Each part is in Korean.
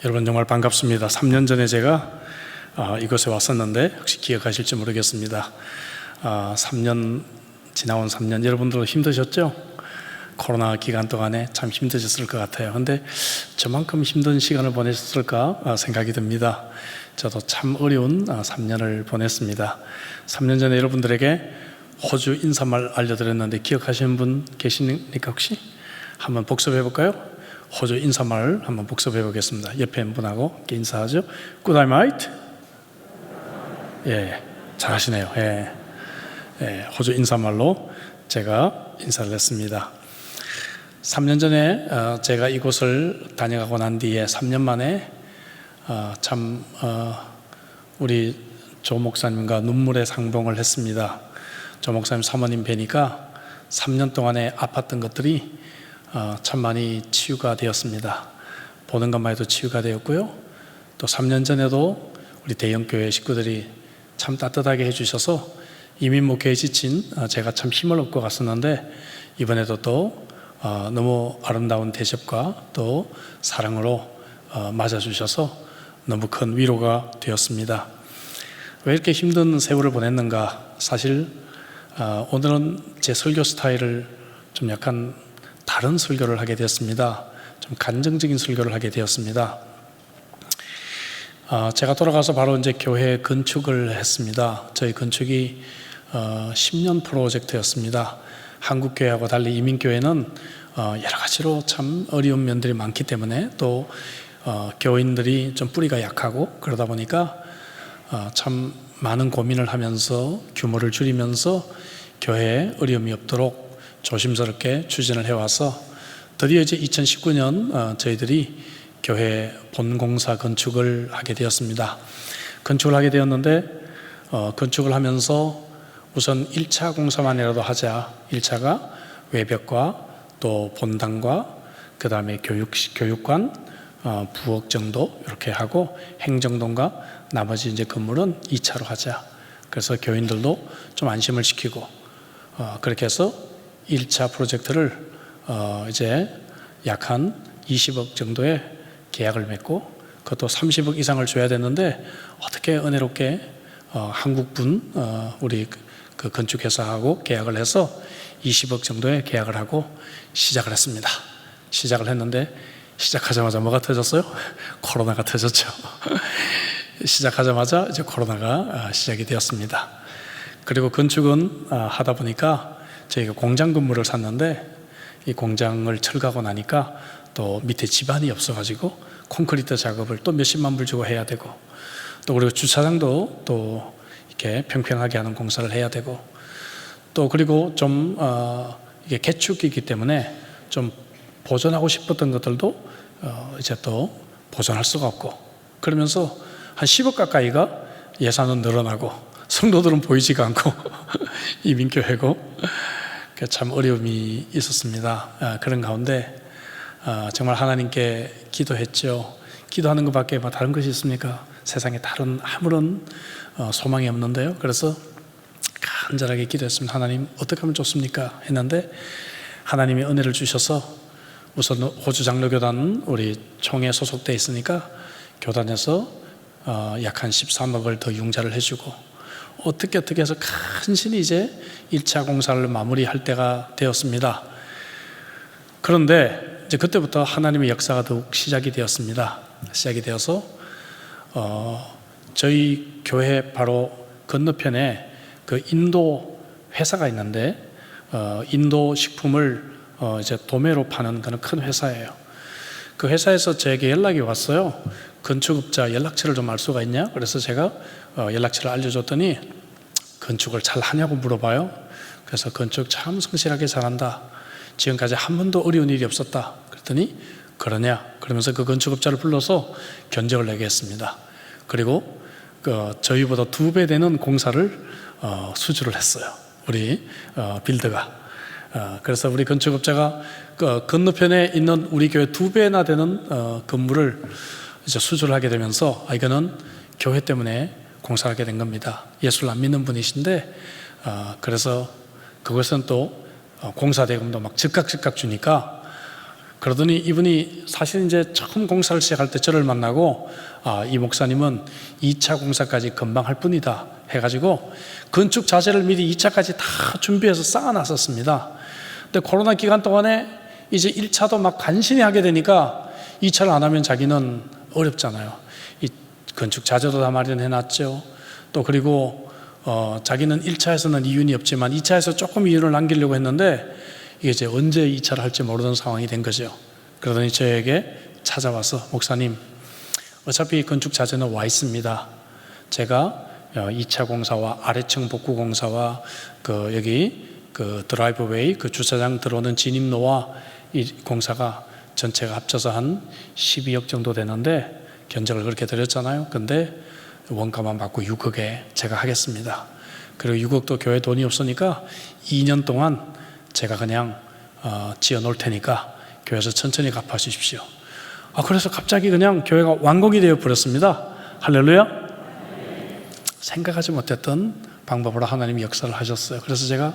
여러분 정말 반갑습니다. 3년 전에 제가 이곳에 왔었는데 혹시 기억하실지 모르겠습니다. 3년 지나온 3년 여러분들도 힘드셨죠? 코로나 기간 동안에 참 힘드셨을 것 같아요. 근데 저만큼 힘든 시간을 보내셨을까 생각이 듭니다. 저도 참 어려운 3년을 보냈습니다. 3년 전에 여러분들에게 호주 인사말 알려드렸는데 기억하시는 분 계십니까 혹시? 한번 복습해 볼까요? 호주 인사말 한번 복습해 보겠습니다. 옆에 분하고 인사하죠. Good night. 예, 잘하시네요. 예, 호주 인사말로 제가 인사를 했습니다. 3년 전에 제가 이곳을 다녀가고 난 뒤에 3년 만에 우리 조 목사님과 눈물의 상봉을 했습니다. 조 목사님 사모님 뵈니까 3년 동안에 아팠던 것들이 참 많이 치유가 되었습니다. 보는 것만 해도 치유가 되었고요. 또 3년 전에도 우리 대형교회 식구들이 참 따뜻하게 해주셔서 이민 목회에 지친 제가 참 힘을 얻고 갔었는데 이번에도 또 너무 아름다운 대접과 또 사랑으로 맞아주셔서 너무 큰 위로가 되었습니다. 왜 이렇게 힘든 세월을 보냈는가? 사실 오늘은 제 설교 스타일을 좀 약간 다른 설교를 하게 되었습니다. 좀 감정적인 설교를 하게 되었습니다. 제가 돌아가서 바로 이제 교회 건축을 했습니다. 저희 건축이 10년 프로젝트였습니다. 한국 교회하고 달리 이민교회는 여러 가지로 참 어려운 면들이 많기 때문에 또 교인들이 좀 뿌리가 약하고 그러다 보니까 참 많은 고민을 하면서 규모를 줄이면서 교회에 어려움이 없도록 조심스럽게 추진을 해와서 드디어 이제 2019년 저희들이 교회 본공사 건축을 하게 되었습니다. 건축을 하게 되었는데 건축을 하면서 우선 1차 공사만이라도 하자. 1차가 외벽과 또 본당과 그 다음에 교육관, 부엌 정도 이렇게 하고 행정동과 나머지 이제 건물은 2차로 하자. 그래서 교인들도 좀 안심을 시키고 그렇게 해서 1차 프로젝트를 이제 약 한 20억 정도의 계약을 맺고 그것도 30억 이상을 줘야 되는데 어떻게 은혜롭게 한국분 우리 그 건축회사하고 계약을 해서 20억 정도의 계약을 하고 시작을 했습니다. 시작을 했는데 시작하자마자 뭐가 터졌어요? 코로나가 터졌죠. 시작하자마자 이제 코로나가 시작이 되었습니다. 그리고 건축은 하다 보니까 저희가 공장 건물을 샀는데 이 공장을 철거하고 나니까 또 밑에 집안이 없어가지고 콘크리트 작업을 또 몇십만 불 주고 해야 되고 또 그리고 주차장도 또 이렇게 평평하게 하는 공사를 해야 되고 또 그리고 좀 이게 개축이기 때문에 좀 보존하고 싶었던 것들도 이제 또 보존할 수가 없고 그러면서 한 10억 가까이가 예산은 늘어나고 성도들은 보이지가 않고 이민교회고 참 어려움이 있었습니다. 그런 가운데 정말 하나님께 기도했죠. 기도하는 것밖에 뭐 다른 것이 있습니까? 세상에 다른 아무런 소망이 없는데요. 그래서 간절하게 기도했습니다. 하나님 어떻게 하면 좋습니까? 했는데 하나님이 은혜를 주셔서 우선 호주 장로교단 우리 총회에 소속되어 있으니까 교단에서 약 한 13억을 더 융자를 해주고 어떻게 해서 간신히 이제 1차 공사를 마무리할 때가 되었습니다. 그런데 이제 그때부터 하나님의 역사가 더욱 시작이 되었습니다. 시작이 되어서 저희 교회 바로 건너편에 그 인도 회사가 있는데 인도 식품을 이제 도매로 파는 그런 큰 회사예요. 그 회사에서 저에게 연락이 왔어요. 건축업자 연락처를 좀 알 수가 있냐? 그래서 제가 연락처를 알려줬더니 건축을 잘 하냐고 물어봐요. 그래서 건축 참 성실하게 잘한다. 지금까지 한 번도 어려운 일이 없었다. 그랬더니 그러냐? 그러면서 그 건축업자를 불러서 견적을 내게 했습니다. 그리고 저희보다 2배 되는 공사를 수주를 했어요. 우리 빌드가. 그래서 우리 건축업자가 건너편에 있는 우리 교회 2배나 되는 건물을 이제 수주를 하게 되면서 이거는 교회 때문에 공사를 하게 된 겁니다. 예수를 안 믿는 분이신데 그래서 그것은 또 공사 대금도 막 즉각 주니까 그러더니 이분이 사실 이제 처음 공사를 시작할 때 저를 만나고, 이 목사님은 2차 공사까지 금방 할 뿐이다 해가지고 건축 자재를 미리 2차까지 다 준비해서 쌓아놨었습니다. 근데 코로나 기간 동안에 이제 1차도 막 간신히 하게 되니까 2차를 안 하면 자기는 어렵잖아요. 이 건축 자재도 다 마련해놨죠. 또 그리고 자기는 1차에서는 이윤이 없지만 2차에서 조금 이윤을 남기려고 했는데 이게 이제 언제 2차를 할지 모르는 상황이 된 거죠. 그러더니 저에게 찾아와서, 목사님, 어차피 건축 자재는 와 있습니다. 제가 2차 공사와 아래층 복구 공사와 여기 드라이브웨이 주차장 들어오는 진입로와 이 공사가 전체가 합쳐서 한 12억 정도 되는데 견적을 그렇게 드렸잖아요. 근데 원가만 받고 6억에 제가 하겠습니다. 그리고 6억도 교회 돈이 없으니까 2년 동안 제가 그냥 지어 놓을 테니까 교회에서 천천히 갚아 주십시오. 그래서 갑자기 그냥 교회가 완공이 되어 버렸습니다. 할렐루야. 생각하지 못했던 방법으로 하나님이 역사를 하셨어요. 그래서 제가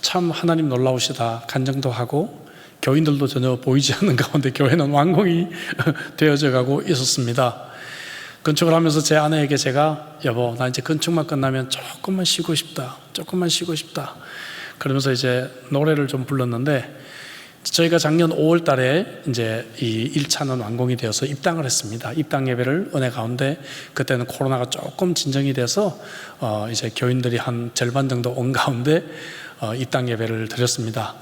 참 하나님 놀라우시다 간증도 하고, 교인들도 전혀 보이지 않는 가운데 교회는 완공이 되어져 가고 있었습니다. 건축을 하면서 제 아내에게 제가, 여보, 나 이제 건축만 끝나면 조금만 쉬고 싶다, 조금만 쉬고 싶다, 그러면서 이제 노래를 좀 불렀는데, 저희가 작년 5월 달에 이제 이 1차는 완공이 되어서 입당을 했습니다. 입당 예배를 은혜 가운데, 그때는 코로나가 조금 진정이 돼서 이제 교인들이 한 절반 정도 온 가운데 입당 예배를 드렸습니다.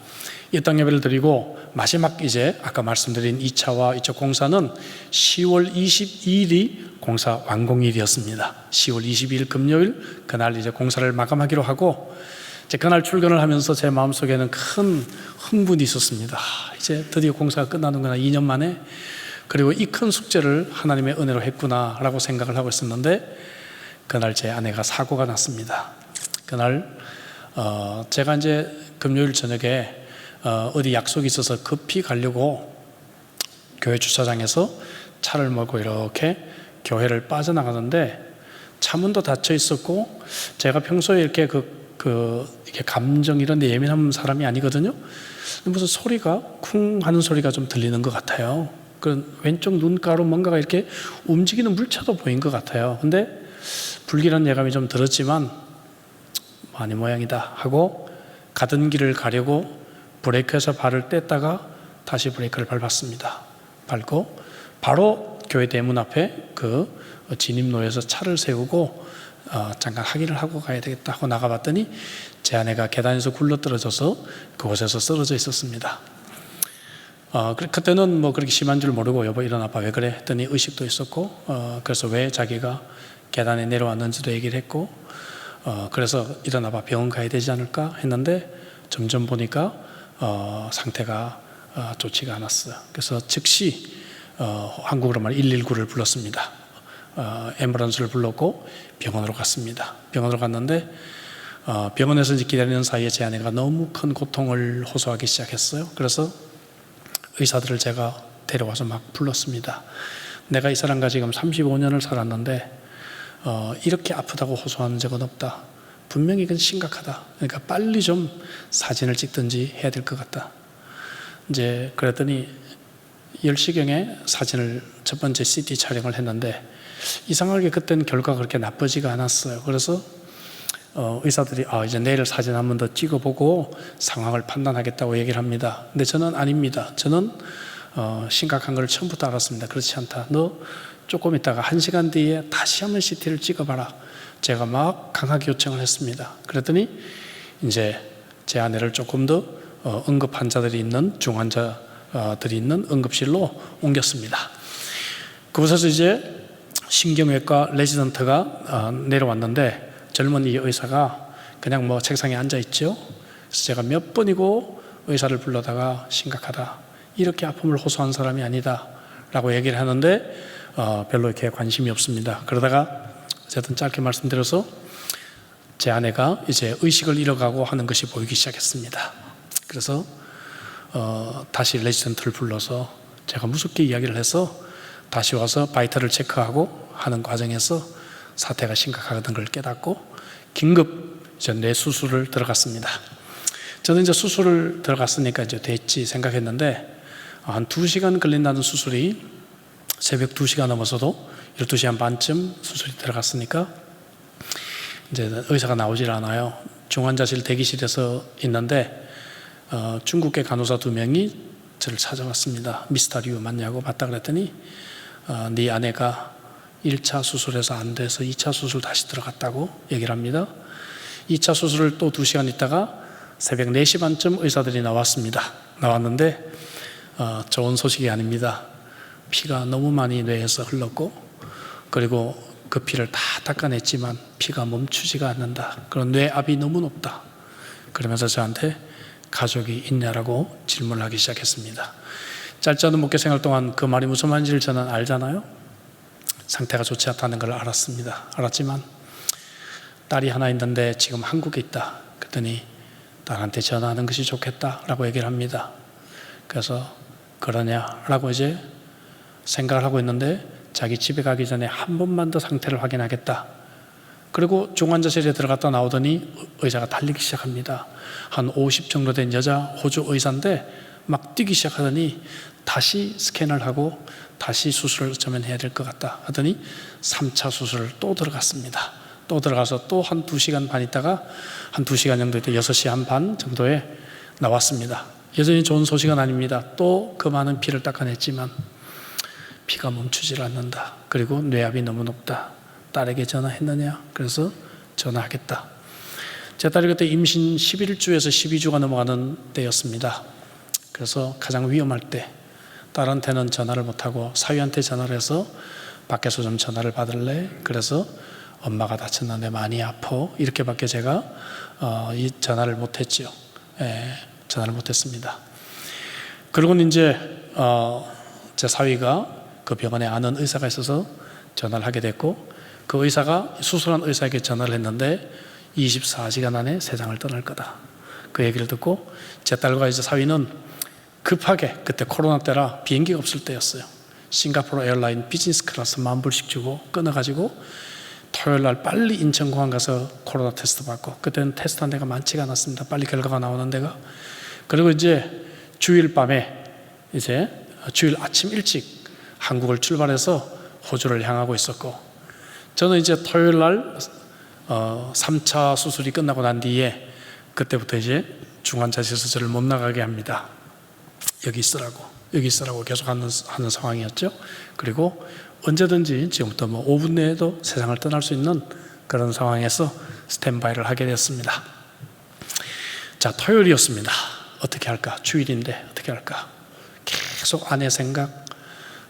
입당 예배를 드리고 마지막 이제 아까 말씀드린 2차와 이쪽 공사는 10월 22일이 공사 완공일이었습니다. 10월 22일 금요일, 그날 이제 공사를 마감하기로 하고, 이제 그날 출근을 하면서 제 마음속에는 큰 흥분이 있었습니다. 이제 드디어 공사가 끝나는구나, 2년 만에. 그리고 이 큰 숙제를 하나님의 은혜로 했구나라고 생각을 하고 있었는데, 그날 제 아내가 사고가 났습니다. 그날 제가 이제 금요일 저녁에 어디 약속이 있어서 급히 가려고 교회 주차장에서 차를 몰고 이렇게 교회를 빠져나가는데, 차문도 닫혀 있었고, 제가 평소에 이렇게 이렇게 감정 이런 데 예민한 사람이 아니거든요. 무슨 소리가 쿵 하는 소리가 좀 들리는 것 같아요. 그 왼쪽 눈가로 뭔가가 이렇게 움직이는 물체도 보인 것 같아요. 근데 불길한 예감이 좀 들었지만 아니 모양이다 하고 가던 길을 가려고 브레이크에서 발을 뗐다가 다시 브레이크를 밟았습니다. 밟고 바로 교회 대문 앞에 진입로에서 차를 세우고 잠깐 확인을 하고 가야 되겠다 하고 나가봤더니 제 아내가 계단에서 굴러떨어져서 그곳에서 쓰러져 있었습니다. 그때는 뭐 그렇게 심한 줄 모르고, 여보 일어나봐, 왜 그래 했더니 의식도 있었고, 그래서 왜 자기가 계단에 내려왔는지도 얘기를 했고, 그래서 일어나봐, 병원 가야 되지 않을까 했는데 점점 보니까 상태가 좋지가 않았어요. 그래서 즉시 한국으로 말해 119를 불렀습니다. 앰뷸런스를 불렀고 병원으로 갔습니다. 병원으로 갔는데 병원에서 이제 기다리는 사이에 제 아내가 너무 큰 고통을 호소하기 시작했어요. 그래서 의사들을 제가 데려와서 막 불렀습니다. 내가 이 사람과 지금 35년을 살았는데 이렇게 아프다고 호소하는 적은 없다. 분명히 이건 심각하다. 그러니까 빨리 좀 사진을 찍든지 해야 될 것 같다. 이제 그랬더니 10시경에 사진을 첫 번째 CT 촬영을 했는데 이상하게 그때는 결과가 그렇게 나쁘지가 않았어요. 그래서 의사들이 이제 내일 사진 한 번 더 찍어보고 상황을 판단하겠다고 얘기를 합니다. 근데 저는 아닙니다. 저는 심각한 걸 처음부터 알았습니다. 그렇지 않다. 너 조금 있다가 1시간 뒤에 다시 한번 CT를 찍어봐라. 제가 막 강하게 요청을 했습니다. 그랬더니 이제 제 아내를 조금 더 응급 환자들이 있는 중환자들이 있는 응급실로 옮겼습니다. 그곳에서 이제 신경외과 레지던트가 내려왔는데 젊은 이 의사가 그냥 뭐 책상에 앉아 있죠. 그래서 제가 몇 번이고 의사를 불러다가 심각하다, 이렇게 아픔을 호소한 사람이 아니다 라고 얘기를 하는데 별로 이렇게 관심이 없습니다. 그러다가 어쨌든 짧게 말씀드려서 제 아내가 이제 의식을 잃어가고 하는 것이 보이기 시작했습니다. 그래서 다시 레지던트를 불러서 제가 무섭게 이야기를 해서 다시 와서 바이탈을 체크하고 하는 과정에서 사태가 심각하다는 걸 깨닫고 긴급 이제 뇌수술을 들어갔습니다. 저는 이제 수술을 들어갔으니까 이제 됐지 생각했는데 한 2시간 걸린다는 수술이 새벽 2시가 넘어서도 12시간 반쯤 수술이 들어갔으니까 이제 의사가 나오질 않아요. 중환자실 대기실에서 있는데 중국계 간호사 2명이 저를 찾아왔습니다. 미스터 류 맞냐고 맞다 그랬더니 네 아내가 1차 수술해서 안 돼서 2차 수술 다시 들어갔다고 얘기를 합니다. 2차 수술을 또 2시간 있다가 새벽 4시 반쯤 의사들이 나왔습니다. 나왔는데 좋은 소식이 아닙니다. 피가 너무 많이 뇌에서 흘렀고, 그리고 그 피를 다 닦아냈지만 피가 멈추지가 않는다. 그런 뇌압이 너무 높다. 그러면서 저한테 가족이 있냐라고 질문을 하기 시작했습니다. 짧지 않은 목회 생활 동안 그 말이 무슨 말인지를 저는 알잖아요. 상태가 좋지 않다는 걸 알았지만 딸이 하나 있는데 지금 한국에 있다. 그랬더니 딸한테 전화하는 것이 좋겠다라고 얘기를 합니다. 그래서 그러냐라고 이제 생각을 하고 있는데 자기 집에 가기 전에 한 번만 더 상태를 확인하겠다. 그리고 중환자실에 들어갔다 나오더니 의사가 달리기 시작합니다. 한 50 정도 된 여자 호주 의사인데 막 뛰기 시작하더니 다시 스캔을 하고 다시 수술을 어쩌면 해야 될 것 같다 하더니 3차 수술을 또 들어갔습니다. 또 들어가서 또 한 2시간 반 있다가 한 2시간 정도 있다 6시 한 반 정도에 나왔습니다. 여전히 좋은 소식은 아닙니다. 또 그 많은 피를 닦아냈지만 피가 멈추질 않는다. 그리고 뇌압이 너무 높다. 딸에게 전화했느냐? 그래서 전화하겠다. 제 딸이 그때 임신 11주에서 12주가 넘어가는 때였습니다. 그래서 가장 위험할 때 딸한테는 전화를 못하고 사위한테 전화를 해서 밖에서 좀 전화를 받을래? 그래서 엄마가 다쳤는데 많이 아파. 이렇게밖에 제가 이 전화를 못했죠. 전화를 못했습니다. 그리고는 이제 제 사위가 그 병원에 아는 의사가 있어서 전화를 하게 됐고, 그 의사가 수술한 의사에게 전화를 했는데 24시간 안에 세상을 떠날 거다. 그 얘기를 듣고 제 딸과 이제 사위는 급하게, 그때 코로나 때라 비행기가 없을 때였어요. 싱가포르 에어라인 비즈니스 클래스 10,000불씩 주고 끊어가지고 토요일 날 빨리 인천공항 가서 코로나 테스트 받고, 그때는 테스트한 데가 많지가 않았습니다. 빨리 결과가 나오는 데가. 그리고 이제 주일 밤에 이제 주일 아침 일찍 한국을 출발해서 호주를 향하고 있었고, 저는 이제 토요일 날 3차 수술이 끝나고 난 뒤에 그때부터 이제 중환자실에서 저를 못 나가게 합니다. 여기 있으라고 계속 하는 상황이었죠. 그리고 언제든지 지금부터 5분 내에도 세상을 떠날 수 있는 그런 상황에서 스탠바이를 하게 됐습니다. 자, 토요일이었습니다. 어떻게 할까? 주일인데 어떻게 할까? 계속 아내 생각,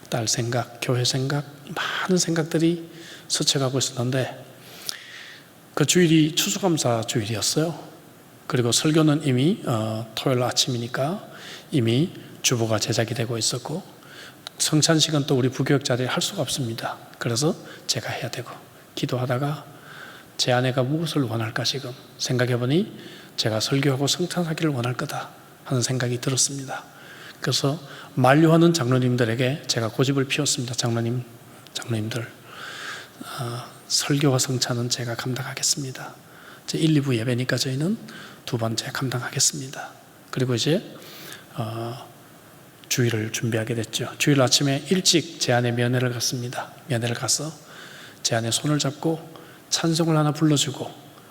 딸 생각, 교회 생각, 많은 생각들이 스쳐가고 있었는데, 그 주일이 추수감사 주일이었어요. 그리고 설교는 이미 토요일 아침이니까 이미 주보가 제작이 되고 있었고, 성찬식은 또 우리 부교육자들이 할 수가 없습니다. 그래서 제가 해야 되고, 기도하다가 제 아내가 무엇을 원할까 지금 생각해보니 제가 설교하고 성찬하기를 원할 거다 하는 생각이 들었습니다. 그래서 만류하는 장로님들에게 제가 고집을 피웠습니다. 장로님들, 설교와 성찬은 제가 감당하겠습니다. 제 1, 2부 예배니까 저희는 2번째 감당하겠습니다. 그리고 이제 주일을 준비하게 됐죠. 주일 아침에 일찍 제 아내 면회를 갔습니다. 면회를 가서 제 아내 손을 잡고 찬송을 하나 불러주고,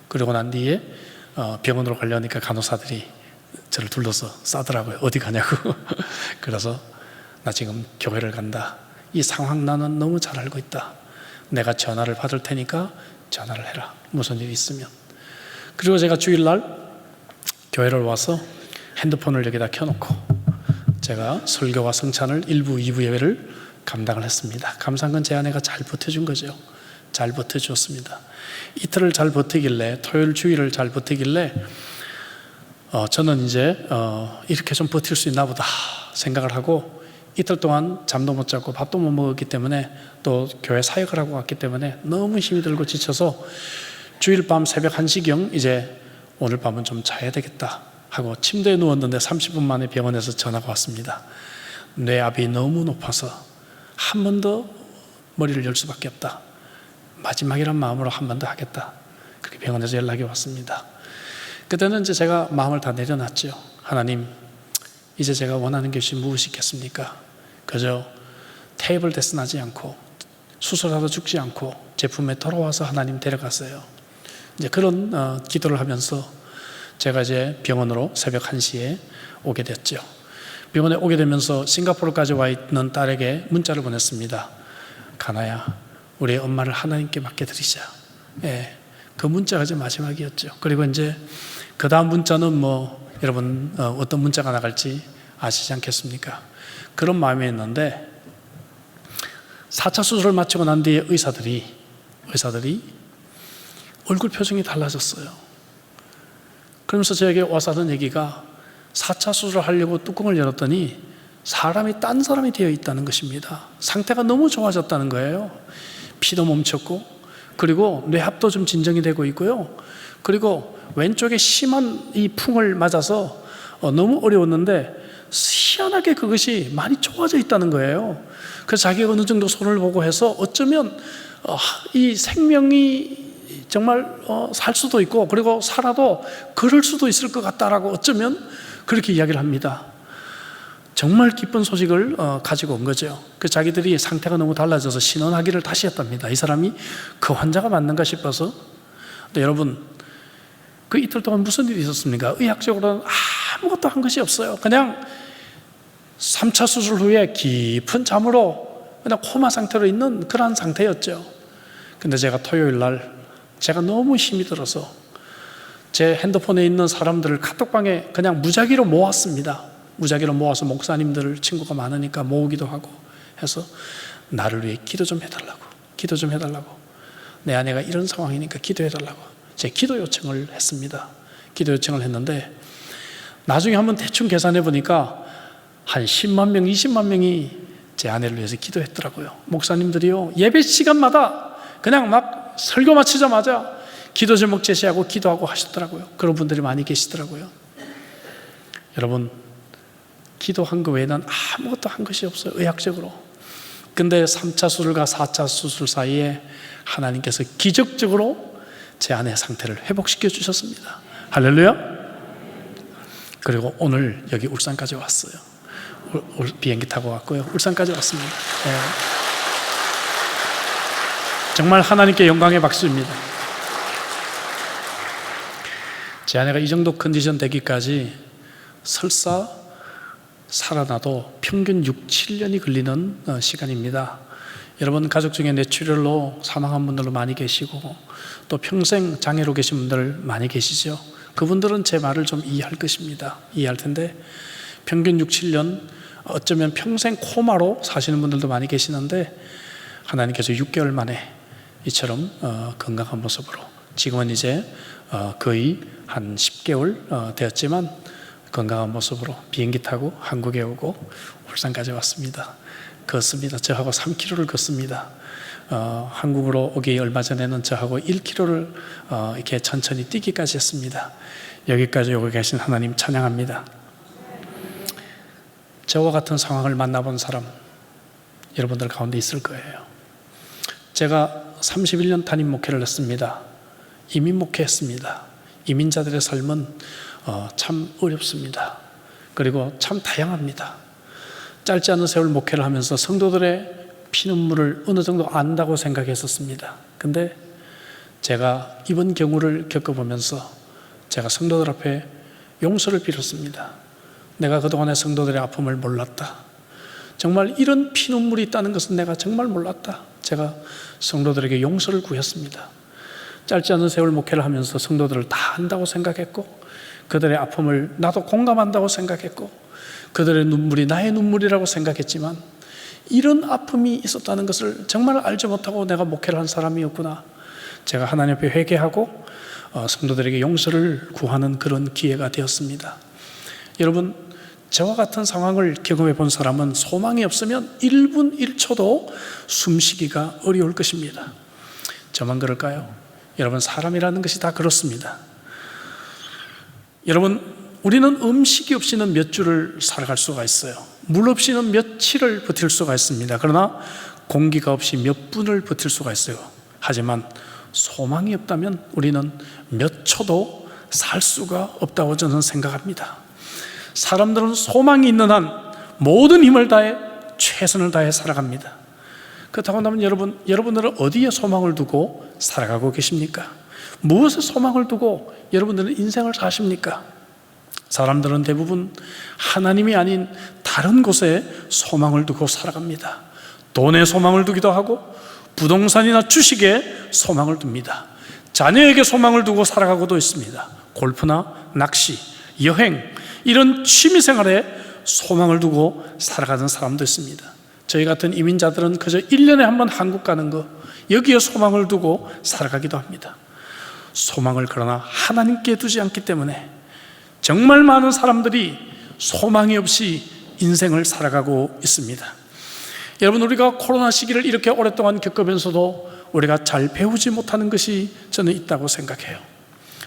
그러고 난 뒤에 병원으로 가려니까 간호사들이 저를 둘러서 싸더라고요. 어디 가냐고. 그래서 나 지금 교회를 간다. 이 상황 나는 너무 잘 알고 있다. 내가 전화를 받을 테니까 전화를 해라. 무슨 일이 있으면. 그리고 제가 주일날 교회를 와서 핸드폰을 여기다 켜놓고 제가 설교와 성찬을 1부, 2부 예배를 감당을 했습니다. 감사한 건 제 아내가 잘 버텨준 거죠. 잘 버텨주었습니다. 이틀을 잘 버티길래, 토요일 주일을 잘 버티길래 저는 이제 이렇게 좀 버틸 수 있나 보다 생각을 하고, 이틀 동안 잠도 못 자고 밥도 못 먹었기 때문에, 또 교회 사역을 하고 왔기 때문에 너무 힘이 들고 지쳐서 주일 밤 새벽 1시경 이제 오늘 밤은 좀 자야 되겠다 하고 침대에 누웠는데 30분 만에 병원에서 전화가 왔습니다. 뇌압이 너무 높아서 한 번 더 머리를 열 수밖에 없다. 마지막이란 마음으로 한 번 더 하겠다. 그렇게 병원에서 연락이 왔습니다. 그때는 이제 제가 마음을 다 내려놨죠. 하나님, 이제 제가 원하는 것이 무엇이겠습니까? 그저 테이블 데스나지 않고 수술하다 죽지 않고 제품에 돌아와서 하나님 데려갔어요. 이제 그런 기도를 하면서 제가 이제 병원으로 새벽 1시에 오게 됐죠. 병원에 오게 되면서 싱가포르까지 와 있는 딸에게 문자를 보냈습니다. 가나야, 우리 엄마를 하나님께 맡겨드리자. 예, 그 문자가 이제 마지막이었죠. 그리고 이제 그 다음 문자는 여러분 어떤 문자가 나갈지 아시지 않겠습니까? 그런 마음이었는데 4차 수술을 마치고 난 뒤에 의사들이 얼굴 표정이 달라졌어요. 그러면서 저에게 와서 하던 얘기가 4차 수술을 하려고 뚜껑을 열었더니 사람이 딴 사람이 되어 있다는 것입니다. 상태가 너무 좋아졌다는 거예요. 피도 멈췄고, 그리고 뇌합도 좀 진정이 되고 있고요. 그리고 왼쪽에 심한 이 풍을 맞아서 너무 어려웠는데 희한하게 그것이 많이 좋아져 있다는 거예요. 그래서 자기가 어느 정도 손을 보고 해서 어쩌면 이 생명이 정말 살 수도 있고, 그리고 살아도 그럴 수도 있을 것 같다라고 어쩌면 그렇게 이야기를 합니다. 정말 기쁜 소식을 가지고 온 거죠. 그 자기들이 상태가 너무 달라져서 신원하기를 다시 했답니다. 이 사람이 그 환자가 맞는가 싶어서. 근데 여러분, 그 이틀 동안 무슨 일이 있었습니까? 의학적으로는 아무것도 한 것이 없어요. 그냥 3차 수술 후에 깊은 잠으로 그냥 코마 상태로 있는 그런 상태였죠. 근데 제가 토요일 날 제가 너무 힘이 들어서 제 핸드폰에 있는 사람들을 카톡방에 그냥 무작위로 모았습니다. 무작위로 모아서 목사님들 친구가 많으니까 모으기도 하고 해서 나를 위해 기도 좀 해달라고, 내 아내가 이런 상황이니까 기도해달라고 제 기도 요청을 했습니다. 기도 요청을 했는데 나중에 한번 대충 계산해 보니까 한 10만 명, 20만 명이 제 아내를 위해서 기도했더라고요. 목사님들이요, 예배 시간마다 그냥 막 설교 마치자마자 기도 제목 제시하고 기도하고 하시더라고요. 그런 분들이 많이 계시더라고요. 여러분, 기도한 거 외에는 아무것도 한 것이 없어요, 의학적으로. 근데 3차 수술과 4차 수술 사이에 하나님께서 기적적으로 제 아내의 상태를 회복시켜 주셨습니다. 할렐루야. 그리고 오늘 여기 울산까지 왔어요. 비행기 타고 왔고요, 울산까지 왔습니다. 네. 정말 하나님께 영광의 박수입니다. 제 아내가 이 정도 컨디션 되기까지 설사 살아나도 평균 6, 7년이 걸리는 시간입니다. 여러분, 가족 중에 뇌출혈로 사망한 분들도 많이 계시고 또 평생 장애로 계신 분들 많이 계시죠. 그분들은 제 말을 좀 이해할 것입니다. 이해할 텐데 평균 6, 7년, 어쩌면 평생 코마로 사시는 분들도 많이 계시는데 하나님께서 6개월 만에 이처럼 건강한 모습으로, 지금은 이제 거의 한 10개월 되었지만 건강한 모습으로 비행기 타고 한국에 오고 울산까지 왔습니다. 걷습니다. 저하고 3km를 걷습니다. 한국으로 오기 얼마 전에는 저하고 1km를 이렇게 천천히 뛰기까지 했습니다. 여기까지 오고 계신 하나님 찬양합니다. 저와 같은 상황을 만나본 사람 여러분들 가운데 있을 거예요. 제가 31년 단임 목회를 했습니다. 이민 목회했습니다. 이민자들의 삶은 참 어렵습니다. 그리고 참 다양합니다. 짧지 않은 세월 목회를 하면서 성도들의 피눈물을 어느 정도 안다고 생각했었습니다. 근데 제가 이번 경우를 겪어보면서 제가 성도들 앞에 용서를 빌었습니다. 내가 그동안의 성도들의 아픔을 몰랐다. 정말 이런 피눈물이 있다는 것은 내가 정말 몰랐다. 제가 성도들에게 용서를 구했습니다. 짧지 않은 세월 목회를 하면서 성도들을 다 안다고 생각했고, 그들의 아픔을 나도 공감한다고 생각했고, 그들의 눈물이 나의 눈물이라고 생각했지만 이런 아픔이 있었다는 것을 정말 알지 못하고 내가 목회를 한 사람이었구나. 제가 하나님 앞에 회개하고 성도들에게 용서를 구하는 그런 기회가 되었습니다. 여러분, 저와 같은 상황을 경험해 본 사람은 소망이 없으면 1분 1초도 숨쉬기가 어려울 것입니다. 저만 그럴까요? 여러분, 사람이라는 것이 다 그렇습니다. 여러분, 우리는 음식이 없이는 몇 주를 살아갈 수가 있어요. 물 없이는 며칠을 버틸 수가 있습니다. 그러나 공기가 없이 몇 분을 버틸 수가 있어요. 하지만 소망이 없다면 우리는 몇 초도 살 수가 없다고 저는 생각합니다. 사람들은 소망이 있는 한 모든 힘을 다해 최선을 다해 살아갑니다. 그렇다고 하면 여러분들은 어디에 소망을 두고 살아가고 계십니까? 무엇에 소망을 두고 여러분들은 인생을 사십니까? 사람들은 대부분 하나님이 아닌 다른 곳에 소망을 두고 살아갑니다. 돈에 소망을 두기도 하고 부동산이나 주식에 소망을 둡니다. 자녀에게 소망을 두고 살아가고도 있습니다. 골프나 낚시, 여행, 이런 취미생활에 소망을 두고 살아가는 사람도 있습니다. 저희 같은 이민자들은 그저 1년에 한 번 한국 가는 거, 여기에 소망을 두고 살아가기도 합니다. 소망을 그러나 하나님께 두지 않기 때문에 정말 많은 사람들이 소망이 없이 인생을 살아가고 있습니다. 여러분, 우리가 코로나 시기를 이렇게 오랫동안 겪으면서도 우리가 잘 배우지 못하는 것이 저는 있다고 생각해요.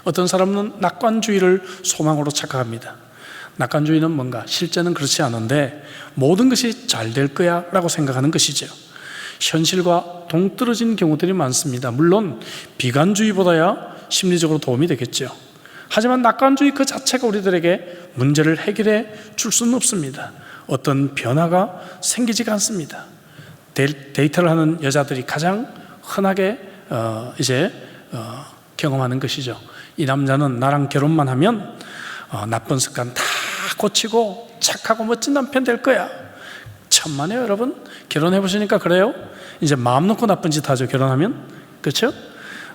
어떤 사람은 낙관주의를 소망으로 착각합니다. 낙관주의는 뭔가 실제는 그렇지 않은데 모든 것이 잘 될 거야 라고 생각하는 것이죠. 현실과 동떨어진 경우들이 많습니다. 물론 비관주의보다야 심리적으로 도움이 되겠죠. 하지만 낙관주의 그 자체가 우리들에게 문제를 해결해 줄 수는 없습니다. 어떤 변화가 생기지가 않습니다. 데이트를 하는 여자들이 가장 흔하게 경험하는 것이죠. 이 남자는 나랑 결혼만 하면 나쁜 습관 다 고치고 착하고 멋진 남편 될 거야. 천만에요, 여러분. 결혼해 보시니까 그래요? 이제 마음 놓고 나쁜 짓 하죠, 결혼하면. 그렇죠?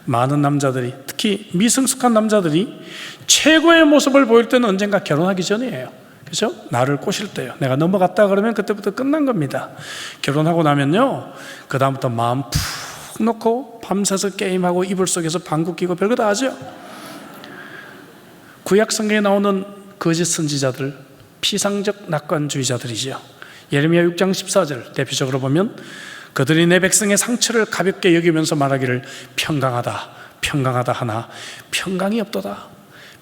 많은 남자들이, 특히 미성숙한 남자들이 최고의 모습을 보일 때는 언젠가 결혼하기 전이에요. 그렇죠? 나를 꼬실 때요. 내가 넘어갔다 그러면 그때부터 끝난 겁니다. 결혼하고 나면요, 그 다음부터 마음 푹 놓고 밤새서 게임하고 이불 속에서 방구 끼고 별거 다 하죠. 구약 성경에 나오는 거짓 선지자들, 피상적 낙관주의자들이죠. 예레미야 6장 14절 대표적으로 보면 그들이 내 백성의 상처를 가볍게 여기면서 말하기를 평강하다, 평강하다 하나 평강이 없도다.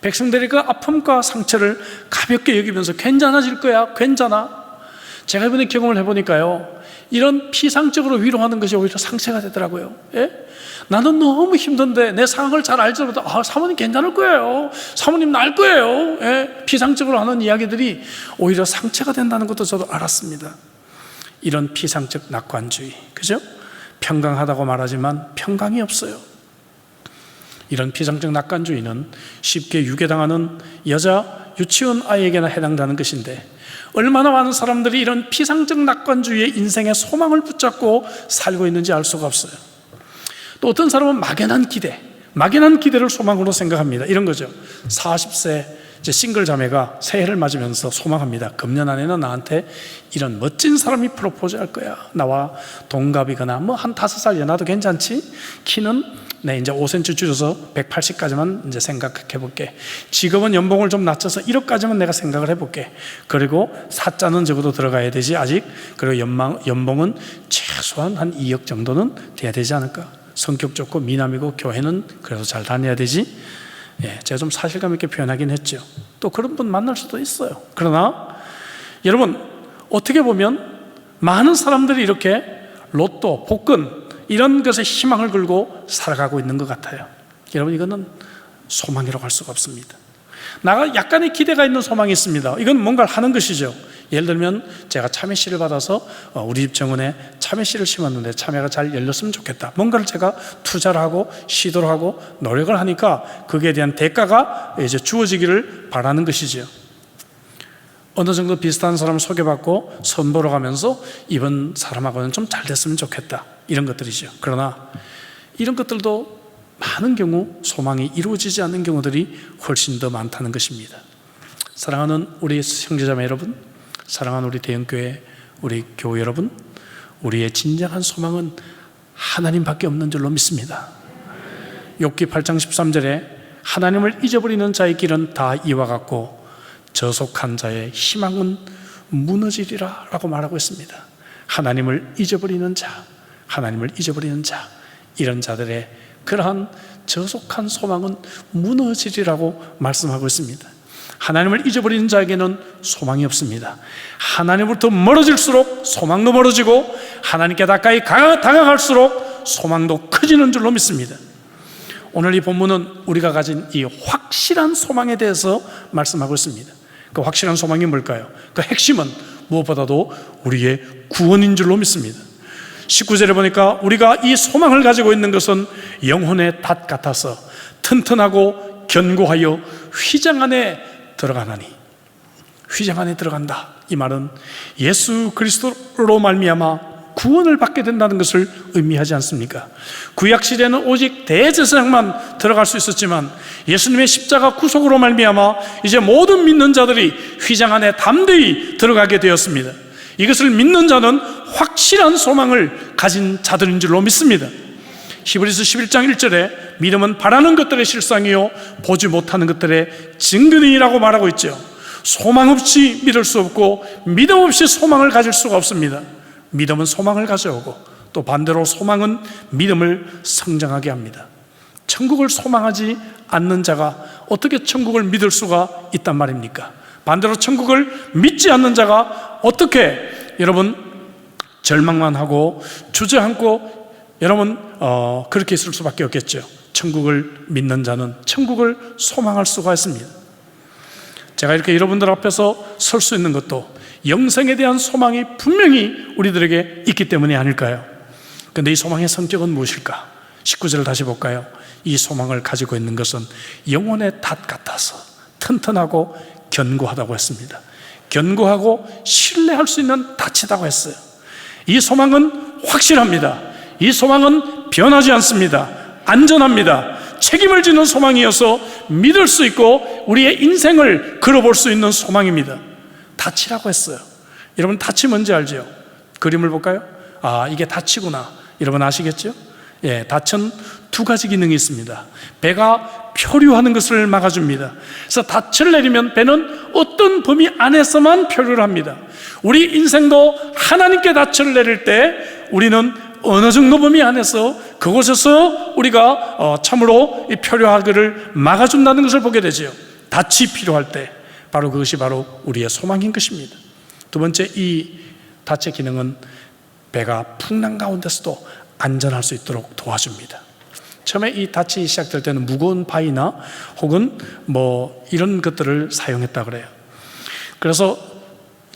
백성들이 그 아픔과 상처를 가볍게 여기면서 괜찮아질 거야, 괜찮아. 제가 이번에 경험을 해보니까요, 이런 피상적으로 위로하는 것이 오히려 상처가 되더라고요. 예? 나는 너무 힘든데 내 상황을 잘 알지 못해. 사모님 괜찮을 거예요, 사모님 나을 거예요. 예? 피상적으로 하는 이야기들이 오히려 상처가 된다는 것도 저도 알았습니다. 이런 피상적 낙관주의, 그죠? 평강하다고 말하지만 평강이 없어요. 이런 피상적 낙관주의는 쉽게 유괴당하는 여자 유치원 아이에게나 해당되는 것인데, 얼마나 많은 사람들이 이런 피상적 낙관주의의 인생의 소망을 붙잡고 살고 있는지 알 수가 없어요. 또 어떤 사람은 막연한 기대를 소망으로 생각합니다. 이런 거죠. 40세 싱글 자매가 새해를 맞으면서 소망합니다. 금년 안에는 나한테 이런 멋진 사람이 프로포즈할 거야. 나와 동갑이거나 한 5살 연하도 괜찮지? 키는 이제 5cm 줄여서 180까지만 이제 생각해 볼게. 직업은 연봉을 좀 낮춰서 1억까지만 내가 생각을 해볼게. 그리고 사자는 적어도 들어가야 되지, 아직. 그리고 연봉은 최소한 한 2억 정도는 돼야 되지 않을까. 성격 좋고 미남이고 교회는 그래도 잘 다녀야 되지. 예, 제가 좀 사실감 있게 표현하긴 했죠. 또 그런 분 만날 수도 있어요. 그러나 여러분, 어떻게 보면 많은 사람들이 이렇게 로또, 복권 이런 것에 희망을 걸고 살아가고 있는 것 같아요. 여러분, 이거는 소망이라고 할 수가 없습니다. 나가 약간의 기대가 있는 소망이 있습니다. 이건 뭔가를 하는 것이죠. 예를 들면 제가 참외씨를 받아서 우리 집 정원에 참외씨를 심었는데 참외가 잘 열렸으면 좋겠다. 뭔가를 제가 투자를 하고 시도를 하고 노력을 하니까 거기에 대한 대가가 이제 주어지기를 바라는 것이죠. 어느 정도 비슷한 사람을 소개받고 선보러 가면서 이번 사람하고는 좀 잘 됐으면 좋겠다, 이런 것들이죠. 그러나 이런 것들도 많은 경우 소망이 이루어지지 않는 경우들이 훨씬 더 많다는 것입니다. 사랑하는 우리 형제자매 여러분, 사랑하는 우리 대형교회, 우리 교우 여러분, 우리의 진정한 소망은 하나님밖에 없는 줄로 믿습니다. 욥기 8장 13절에 하나님을 잊어버리는 자의 길은 다 이와 같고 저속한 자의 희망은 무너지리라 라고 말하고 있습니다. 하나님을 잊어버리는 자, 이런 자들의 그러한 저속한 소망은 무너지리라고 말씀하고 있습니다. 하나님을 잊어버리는 자에게는 소망이 없습니다. 하나님으로부터 멀어질수록 소망도 멀어지고 하나님께 가까이 다가갈수록 소망도 커지는 줄로 믿습니다. 오늘 이 본문은 우리가 가진 이 확실한 소망에 대해서 말씀하고 있습니다. 그 확실한 소망이 뭘까요? 그 핵심은 무엇보다도 우리의 구원인 줄로 믿습니다. 19절에 보니까 우리가 이 소망을 가지고 있는 것은 영혼의 닷 같아서 튼튼하고 견고하여 휘장 안에 들어가나니. 휘장 안에 들어간다, 이 말은 예수 그리스도로 말미암아 구원을 받게 된다는 것을 의미하지 않습니까? 구약 시대는 오직 대제사장만 들어갈 수 있었지만 예수님의 십자가 구속으로 말미암아 이제 모든 믿는 자들이 휘장 안에 담대히 들어가게 되었습니다. 이것을 믿는 자는 확실한 소망을 가진 자들인 줄로 믿습니다. 히브리서 11장 1절에 믿음은 바라는 것들의 실상이요 보지 못하는 것들의 증거이라고 말하고 있죠. 소망 없이 믿을 수 없고 믿음 없이 소망을 가질 수가 없습니다. 믿음은 소망을 가져오고 또 반대로 소망은 믿음을 성장하게 합니다. 천국을 소망하지 않는 자가 어떻게 천국을 믿을 수가 있단 말입니까? 반대로 천국을 믿지 않는 자가 어떻게 여러분 절망만 하고 주저앉고 여러분 그렇게 있을 수밖에 없겠죠. 천국을 믿는 자는 천국을 소망할 수가 있습니다. 제가 이렇게 여러분들 앞에서 설 수 있는 것도 영생에 대한 소망이 분명히 우리들에게 있기 때문이 아닐까요? 그런데 이 소망의 성격은 무엇일까? 19절을 다시 볼까요? 이 소망을 가지고 있는 것은 영혼의 닷 같아서 튼튼하고 견고하다고 했습니다. 견고하고 신뢰할 수 있는 닷이라고 했어요. 이 소망은 확실합니다. 이 소망은 변하지 않습니다. 안전합니다. 책임을 지는 소망이어서 믿을 수 있고 우리의 인생을 걸어볼 수 있는 소망입니다. 닻이라고 했어요. 여러분 닻이 뭔지 알죠? 그림을 볼까요? 이게 닻이구나. 여러분 아시겠죠? 예, 닻은 두 가지 기능이 있습니다. 배가 표류하는 것을 막아줍니다. 그래서 닻을 내리면 배는 어떤 범위 안에서만 표류를 합니다. 우리 인생도 하나님께 닻을 내릴 때 우리는 어느 정도 범위 안에서 그곳에서 우리가 참으로 이 표류하기를 막아준다는 것을 보게 되죠. 닻이 필요할 때 바로 그것이 바로 우리의 소망인 것입니다. 두 번째, 이 닻의 기능은 배가 풍랑 가운데서도 안전할 수 있도록 도와줍니다. 처음에 이 닻이 시작될 때는 무거운 바위나 혹은 이런 것들을 사용했다 그래요. 그래서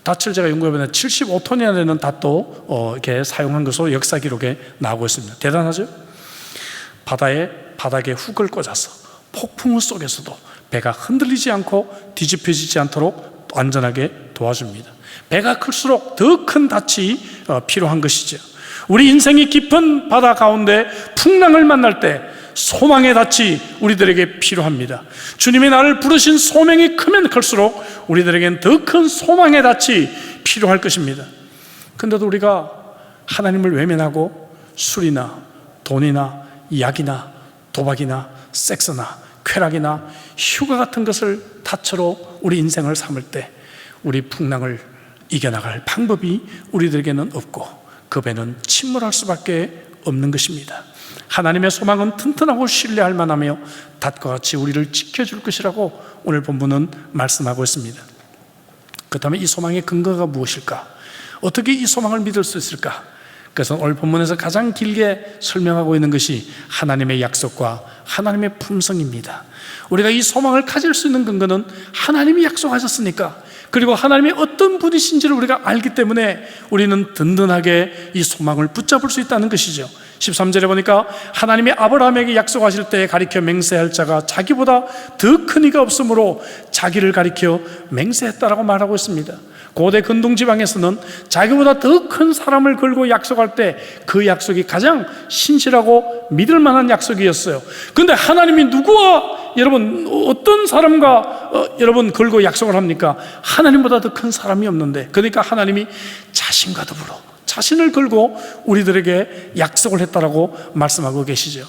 닻을 제가 연구해보면 75톤이나 되는 닷도 이렇게 사용한 것으로 역사 기록에 나오고 있습니다. 대단하죠? 바닥에 훅을 꽂아서 폭풍우 속에서도 배가 흔들리지 않고 뒤집혀지지 않도록 안전하게 도와줍니다. 배가 클수록 더 큰 닻이 필요한 것이죠. 우리 인생이 깊은 바다 가운데 풍랑을 만날 때 소망의 닻이 우리들에게 필요합니다. 주님이 나를 부르신 소명이 크면 클수록 우리들에겐 더 큰 소망의 닻이 필요할 것입니다. 그런데도 우리가 하나님을 외면하고 술이나 돈이나 약이나 도박이나 섹스나 쾌락이나 휴가 같은 것을 닻으로 우리 인생을 삼을 때 우리 풍랑을 이겨나갈 방법이 우리들에게는 없고 그 배는 침몰할 수밖에 없는 것입니다. 하나님의 소망은 튼튼하고 신뢰할 만하며 닷과 같이 우리를 지켜줄 것이라고 오늘 본문은 말씀하고 있습니다. 그렇다면 이 소망의 근거가 무엇일까? 어떻게 이 소망을 믿을 수 있을까? 그래서 오늘 본문에서 가장 길게 설명하고 있는 것이 하나님의 약속과 하나님의 품성입니다. 우리가 이 소망을 가질 수 있는 근거는 하나님이 약속하셨으니까, 그리고 하나님이 어떤 분이신지를 우리가 알기 때문에 우리는 든든하게 이 소망을 붙잡을 수 있다는 것이죠. 13절에 보니까 하나님이 아브라함에게 약속하실 때 가리켜 맹세할 자가 자기보다 더 큰 이가 없으므로 자기를 가리켜 맹세했다라고 말하고 있습니다. 고대 근동지방에서는 자기보다 더 큰 사람을 걸고 약속할 때 그 약속이 가장 신실하고 믿을 만한 약속이었어요. 그런데 하나님이 누구와 여러분 어떤 사람과 여러분 걸고 약속을 합니까? 하나님보다 더 큰 사람이 없는데, 그러니까 하나님이 자신과 더불어 자신을 걸고 우리들에게 약속을 했다라고 말씀하고 계시죠.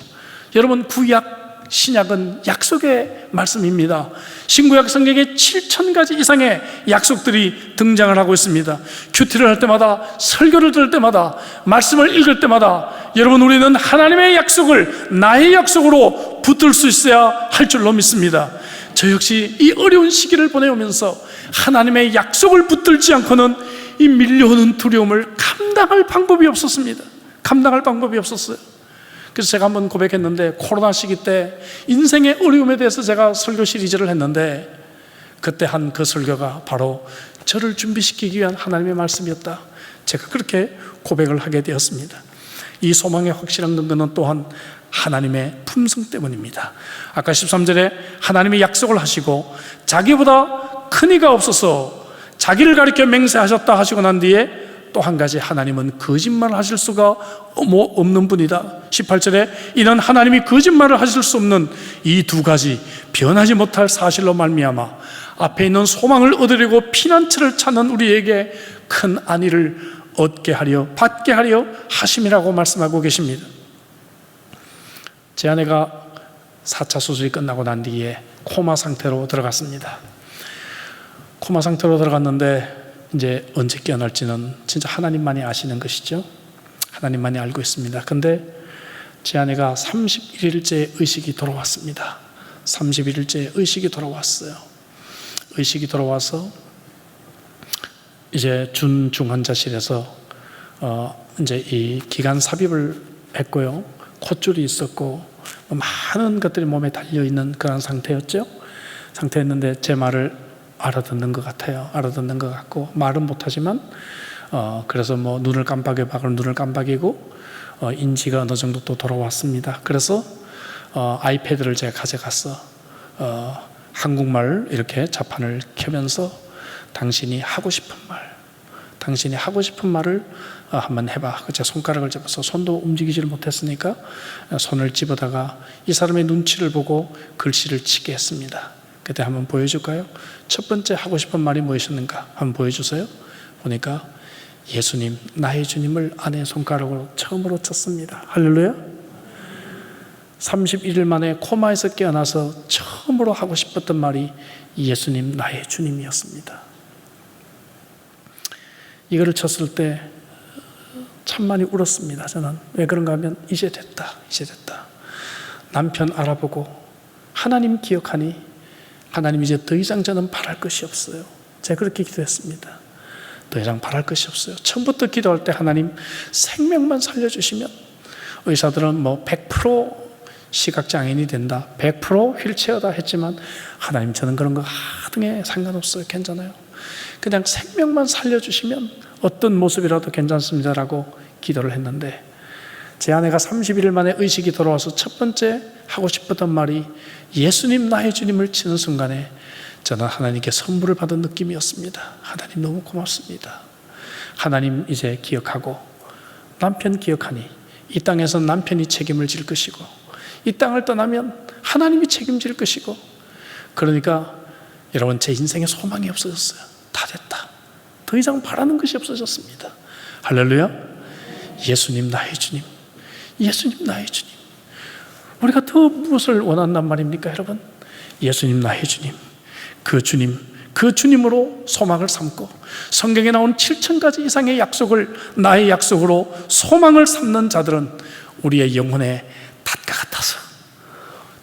여러분 구약 신약은 약속의 말씀입니다. 신구약 성경에 7,000가지 이상의 약속들이 등장을 하고 있습니다. 큐티를 할 때마다, 설교를 들을 때마다, 말씀을 읽을 때마다 여러분 우리는 하나님의 약속을 나의 약속으로 붙들 수 있어야 할 줄로 믿습니다. 저 역시 이 어려운 시기를 보내오면서 하나님의 약속을 붙들지 않고는 이 밀려오는 두려움을 감당할 방법이 없었습니다. 감당할 방법이 없었어요. 그래서 제가 한번 고백했는데, 코로나 시기 때 인생의 어려움에 대해서 제가 설교 시리즈를 했는데 그때 한 그 설교가 바로 저를 준비시키기 위한 하나님의 말씀이었다. 제가 그렇게 고백을 하게 되었습니다. 이 소망의 확실한 근거는 또한 하나님의 품성 때문입니다. 아까 13절에 하나님이 약속을 하시고 자기보다 큰 이가 없어서 자기를 가리켜 맹세하셨다 하시고 난 뒤에 또 한 가지, 하나님은 거짓말을 하실 수가 없는 분이다. 18절에 이는 하나님이 거짓말을 하실 수 없는 이 두 가지 변하지 못할 사실로 말미암아 앞에 있는 소망을 얻으려고 피난처를 찾는 우리에게 큰 안위를 얻게 하려 받게 하려 하심이라고 말씀하고 계십니다. 제 아내가 4차 수술이 끝나고 난 뒤에 코마 상태로 들어갔습니다. 코마 상태로 들어갔는데 이제 언제 깨어날지는 진짜 하나님만이 아시는 것이죠. 하나님만이 알고 있습니다. 근데 제 아내가 31일째 의식이 돌아왔습니다. 31일째 의식이 돌아왔어요. 의식이 돌아와서 이제 중환자실에서 이제 이 기관 삽입을 했고요. 콧줄이 있었고 많은 것들이 몸에 달려 있는 그런 상태였는데 제 말을 알아듣는 것 같아요. 알아듣는 것 같고 말은 못하지만 그래서 뭐 눈을 깜빡이고 인지가 어느 정도 또 돌아왔습니다. 그래서 아이패드를 제가 가져가서 한국말 이렇게 자판을 켜면서 당신이 하고 싶은 말을 한번 해봐. 제 손가락을 잡아서 손도 움직이지를 못했으니까 손을 집어다가 이 사람의 눈치를 보고 글씨를 치게 했습니다. 그때 한번 보여줄까요? 첫 번째 하고 싶은 말이 무엇이었는가 한번 보여주세요. 보니까 예수님, 나의 주님을 아내의 손가락으로 처음으로 쳤습니다. 할렐루야. 31일 만에 코마에서 깨어나서 처음으로 하고 싶었던 말이 예수님, 나의 주님이었습니다. 이거를 쳤을 때 참 많이 울었습니다. 저는 왜 그런가 하면 이제 됐다. 남편 알아보고 하나님 기억하니 하나님 이제 더 이상 저는 바랄 것이 없어요. 제가 그렇게 기도했습니다. 더 이상 바랄 것이 없어요. 처음부터 기도할 때 하나님 생명만 살려주시면, 의사들은 뭐 100% 시각장애인이 된다, 100% 휠체어다 했지만 하나님 저는 그런 거 하등에 상관없어요. 괜찮아요. 그냥 생명만 살려주시면 어떤 모습이라도 괜찮습니다라고 기도를 했는데, 제 아내가 31일 만에 의식이 돌아와서 첫 번째 하고 싶었던 말이 예수님, 나의 주님을 치는 순간에 저는 하나님께 선물을 받은 느낌이었습니다. 하나님 너무 고맙습니다. 하나님 이제 기억하고 남편 기억하니 이 땅에서 남편이 책임을 질 것이고 이 땅을 떠나면 하나님이 책임질 것이고, 그러니까 여러분 제 인생에 소망이 없어졌어요. 다 됐다. 더 이상 바라는 것이 없어졌습니다. 할렐루야. 예수님, 나의 주님. 예수님, 나의 주님. 우리가 더 무엇을 원한단 말입니까, 여러분? 예수님, 나의 주님. 그 주님으로 소망을 삼고 성경에 나온 7,000가지 이상의 약속을 나의 약속으로 소망을 삼는 자들은 우리의 영혼의 닷과 같아서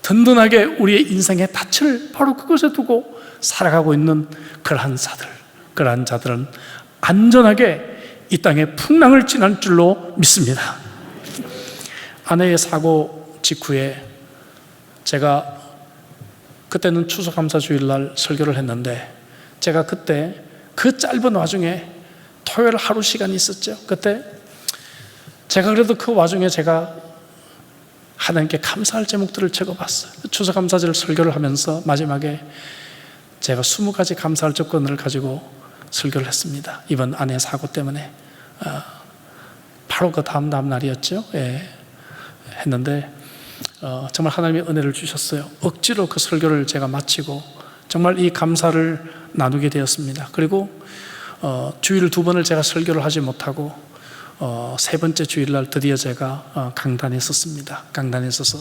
든든하게 우리의 인생의 닻을 바로 그것에 두고 살아가고 있는 그러한 자들은 안전하게 이 땅의 풍랑을 지날 줄로 믿습니다. 아내의 사고 직후에 제가 그때는 추수감사주일날 설교를 했는데, 제가 그때 그 짧은 와중에 토요일 하루 시간이 있었죠. 그때 제가 그래도 그 와중에 제가 하나님께 감사할 제목들을 적어봤어요. 추수감사절 설교를 하면서 마지막에 제가 20가지 감사할 조건을 가지고 설교를 했습니다. 이번 아내 사고 때문에 바로 그 다음 날이었죠. 예, 했는데 정말 하나님의 은혜를 주셨어요. 억지로 그 설교를 제가 마치고 정말 이 감사를 나누게 되었습니다. 그리고 주일 2번을 제가 설교를 하지 못하고 세 번째 주일날 드디어 제가 강단에 섰습니다. 강단에 서서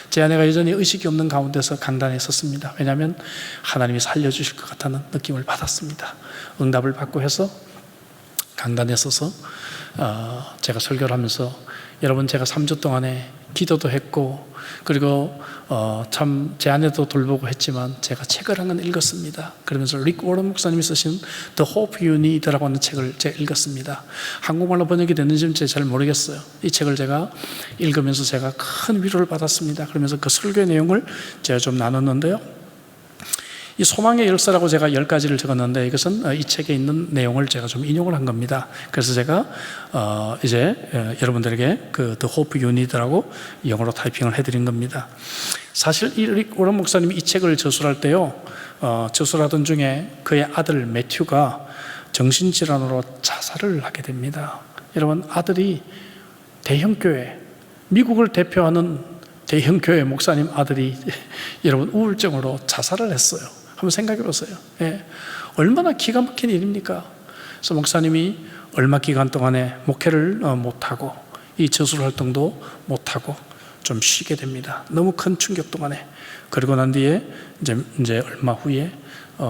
제 아내가 여전히 의식이 없는 가운데서 강단에 섰습니다. 왜냐하면 하나님이 살려주실 것 같다는 느낌을 받았습니다. 응답을 받고 해서 강단에 서서 제가 설교를 하면서, 여러분 제가 3주 동안에 기도도 했고 그리고 참 제 아내도 돌보고 했지만 제가 책을 한 권 읽었습니다. 그러면서 릭 워런 목사님이 쓰신 The Hope You Need라고 하는 책을 제가 읽었습니다. 한국말로 번역이 됐는지는 제가 잘 모르겠어요. 이 책을 제가 읽으면서 제가 큰 위로를 받았습니다. 그러면서 그 설교의 내용을 제가 좀 나눴는데요, 이 소망의 열쇠라고 제가 10가지를 적었는데 이것은 이 책에 있는 내용을 제가 좀 인용을 한 겁니다. 그래서 제가 이제 여러분들에게 그 The Hope You Need라고 영어로 타이핑을 해드린 겁니다. 사실 이 릭 워런 목사님이 이 책을 저술할 때요, 저술하던 중에 그의 아들 매튜가 정신질환으로 자살을 하게 됩니다. 여러분, 아들이 대형교회, 미국을 대표하는 대형교회 목사님 아들이 여러분 우울증으로 자살을 했어요. 한번 생각해 보세요. 예. 얼마나 기가 막힌 일입니까? 그래서 목사님이 얼마 기간 동안에 목회를 못하고 이 저술 활동도 못하고 좀 쉬게 됩니다. 너무 큰 충격 동안에. 그리고 난 뒤에 이제 얼마 후에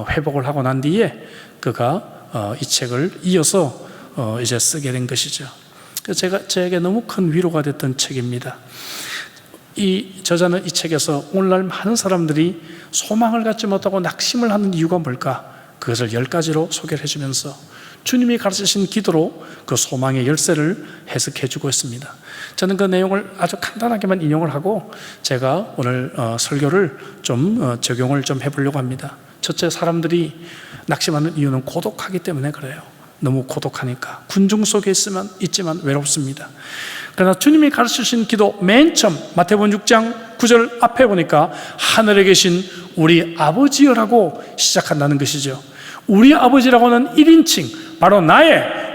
회복을 하고 난 뒤에 그가 이 책을 이어서 이제 쓰게 된 것이죠. 제게 너무 큰 위로가 됐던 책입니다. 이 저자는 이 책에서 오늘날 많은 사람들이 소망을 갖지 못하고 낙심을 하는 이유가 뭘까? 그것을 10가지로 소개를 해주면서 주님이 가르치신 기도로 그 소망의 열쇠를 해석해 주고 있습니다. 저는 그 내용을 아주 간단하게만 인용을 하고 제가 오늘 설교를 좀 적용을 좀 해보려고 합니다. 첫째, 사람들이 낙심하는 이유는 고독하기 때문에 그래요. 너무 고독하니까. 군중 속에 있지만 외롭습니다. 그러나 주님이 가르치신 기도 맨 처음 마태복음 6장 9절 앞에 보니까 하늘에 계신 우리 아버지여라고 시작한다는 것이죠. 우리 아버지라고는 1인칭, 바로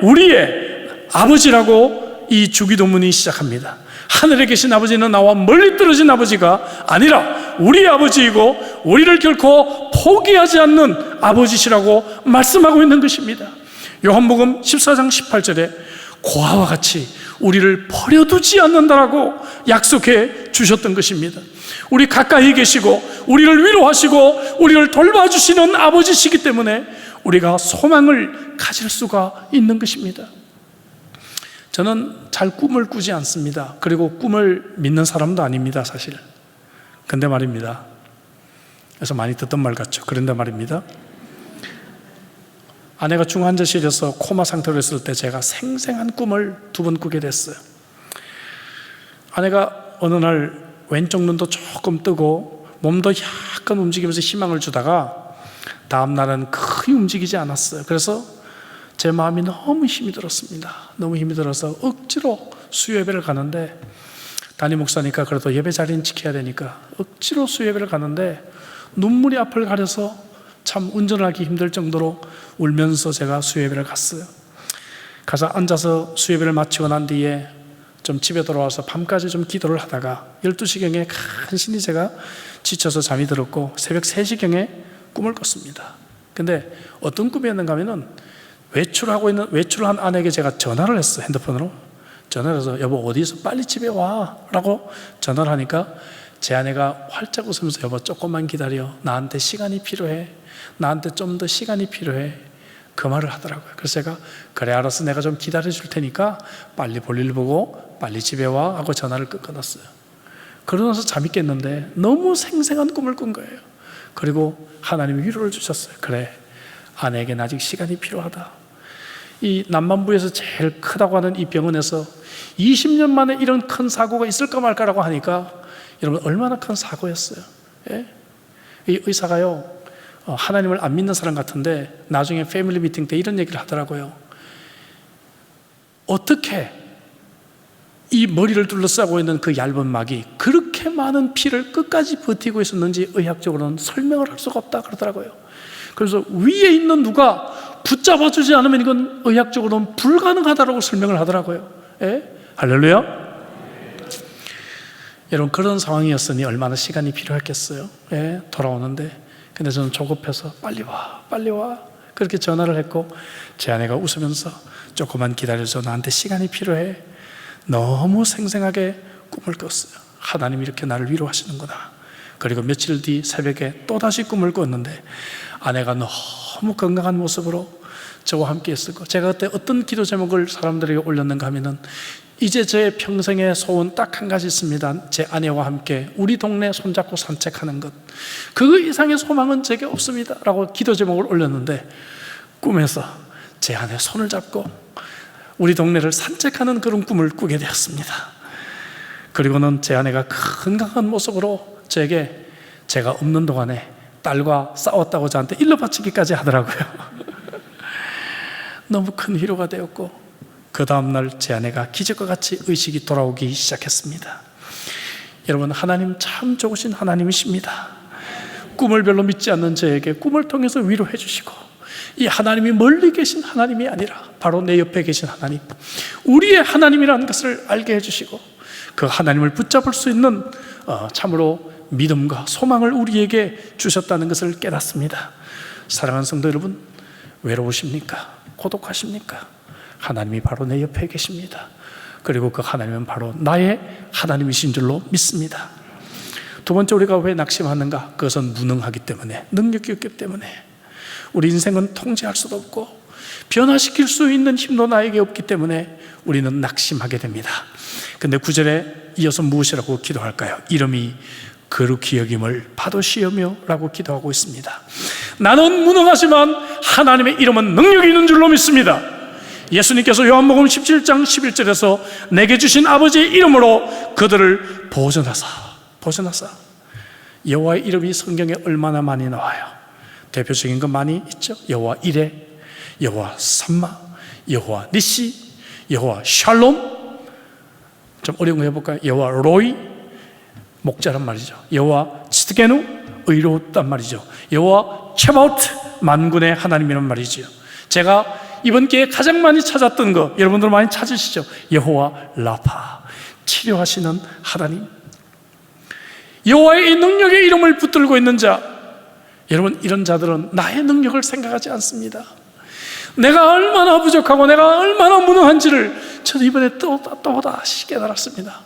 우리의 아버지라고 이 주기도문이 시작합니다. 하늘에 계신 아버지는 나와 멀리 떨어진 아버지가 아니라 우리 아버지이고 우리를 결코 포기하지 않는 아버지시라고 말씀하고 있는 것입니다. 요한복음 14장 18절에 고아와 같이 우리를 버려두지 않는다라고 약속해 주셨던 것입니다. 우리 가까이 계시고 우리를 위로하시고 우리를 돌봐주시는 아버지시기 때문에 우리가 소망을 가질 수가 있는 것입니다. 저는 잘 꿈을 꾸지 않습니다. 그리고 꿈을 믿는 사람도 아닙니다, 사실. 근데 말입니다, 그래서 많이 듣던 말 같죠. 그런데 말입니다, 아내가 중환자실에서 코마 상태로 있을 때 제가 생생한 꿈을 2번 꾸게 됐어요. 아내가 어느 날 왼쪽 눈도 조금 뜨고 몸도 약간 움직이면서 희망을 주다가 다음 날은 거의 움직이지 않았어요. 그래서 제 마음이 너무 힘이 들었습니다. 너무 힘이 들어서 억지로 수요예배를 가는데, 담임 목사니까 그래도 예배 자리는 지켜야 되니까 억지로 수요예배를 가는데 눈물이 앞을 가려서 참 운전하기 힘들 정도로 울면서 제가 수요예배를 갔어요. 가서 앉아서 수요예배를 마치고 난 뒤에 좀 집에 돌아와서 밤까지 좀 기도를 하다가 12시경에 간신히 제가 지쳐서 잠이 들었고 새벽 3시경에 꿈을 꿨습니다. 근데 어떤 꿈이었는가 하면은 외출한 아내에게 제가 전화를 했어요. 핸드폰으로 전화를 해서 여보 어디서 빨리 집에 와 라고 전화를 하니까 제 아내가 활짝 웃으면서 여보 조금만 기다려, 나한테 시간이 필요해, 나한테 좀 더 시간이 필요해, 그 말을 하더라고요. 그래서 제가 그래 알았어, 내가 좀 기다려 줄 테니까 빨리 볼일 보고 빨리 집에 와 하고 전화를 끊어놨어요. 그러고 나서 잠이 깼는데 너무 생생한 꿈을 꾼 거예요. 그리고 하나님이 위로를 주셨어요. 그래, 아내에게는 아직 시간이 필요하다. 이 남반부에서 제일 크다고 하는 이 병원에서 20년 만에 이런 큰 사고가 있을까 말까라고 하니까 여러분 얼마나 큰 사고였어요. 예? 이 의사가요, 하나님을 안 믿는 사람 같은데 나중에 패밀리 미팅 때 이런 얘기를 하더라고요. 어떻게 이 머리를 둘러싸고 있는 그 얇은 막이 그렇게 많은 피를 끝까지 버티고 있었는지 의학적으로는 설명을 할 수가 없다 그러더라고요. 그래서 위에 있는 누가 붙잡아주지 않으면 이건 의학적으로는 불가능하다고 설명을 하더라고요. 예? 할렐루야. 여러분 그런 상황이었으니 얼마나 시간이 필요했겠어요. 예? 돌아오는데 근데 저는 조급해서 빨리 와 그렇게 전화를 했고 제 아내가 웃으면서 조금만 기다려줘, 나한테 시간이 필요해. 너무 생생하게 꿈을 꿨어요. 하나님이 이렇게 나를 위로하시는구나. 그리고 며칠 뒤 새벽에 또다시 꿈을 꿨는데 아내가 너무 건강한 모습으로 저와 함께 있었고, 제가 그때 어떤 기도 제목을 사람들에게 올렸는가 하면은 이제 제 평생의 소원 딱 한 가지 있습니다. 제 아내와 함께 우리 동네 손잡고 산책하는 것, 그 이상의 소망은 제게 없습니다 라고 기도 제목을 올렸는데 꿈에서 제 아내 손을 잡고 우리 동네를 산책하는 그런 꿈을 꾸게 되었습니다. 그리고는 제 아내가 건강한 모습으로 제가 없는 동안에 딸과 싸웠다고 저한테 일러 바치기까지 하더라고요. 너무 큰 위로가 되었고, 그 다음날 제 아내가 기적과 같이 의식이 돌아오기 시작했습니다. 여러분, 하나님 참 좋으신 하나님이십니다. 꿈을 별로 믿지 않는 저에게 꿈을 통해서 위로해 주시고, 이 하나님이 멀리 계신 하나님이 아니라 바로 내 옆에 계신 하나님, 우리의 하나님이라는 것을 알게 해주시고, 그 하나님을 붙잡을 수 있는 참으로 믿음과 소망을 우리에게 주셨다는 것을 깨닫습니다. 사랑하는 성도 여러분, 외로우십니까? 고독하십니까? 하나님이 바로 내 옆에 계십니다. 그리고 그 하나님은 바로 나의 하나님이신 줄로 믿습니다. 두 번째, 우리가 왜 낙심하는가? 그것은 무능하기 때문에, 능력이 없기 때문에. 우리 인생은 통제할 수도 없고 변화시킬 수 있는 힘도 나에게 없기 때문에 우리는 낙심하게 됩니다. 근데 9절에 이어서 무엇이라고 기도할까요? 이름이 거룩히 여김을 받으시오며 라고 기도하고 있습니다. 나는 무능하지만 하나님의 이름은 능력이 있는 줄로 믿습니다. 예수님께서 요한복음 17장 11절에서 내게 주신 아버지의 이름으로 그들을 보존하사. 여호와의 이름이 성경에 얼마나 많이 나와요. 대표적인 건 많이 있죠. 여호와 이레, 여호와 삼마, 여호와 니시, 여호와 샬롬. 좀 어려운 거 해볼까요? 여호와 로이, 목자란 말이죠. 여호와 츠드게누, 의로웠단 말이죠. 여호와 체바우트, 만군의 하나님이란 말이죠. 제가 이번 기회에 가장 많이 찾았던 거, 여러분들 많이 찾으시죠? 여호와 라파, 치료하시는 하나님. 여호와의 이 능력의 이름을 붙들고 있는 자, 여러분, 이런 자들은 나의 능력을 생각하지 않습니다. 내가 얼마나 부족하고 내가 얼마나 무능한지를 저도 이번에 또다시 깨달았습니다.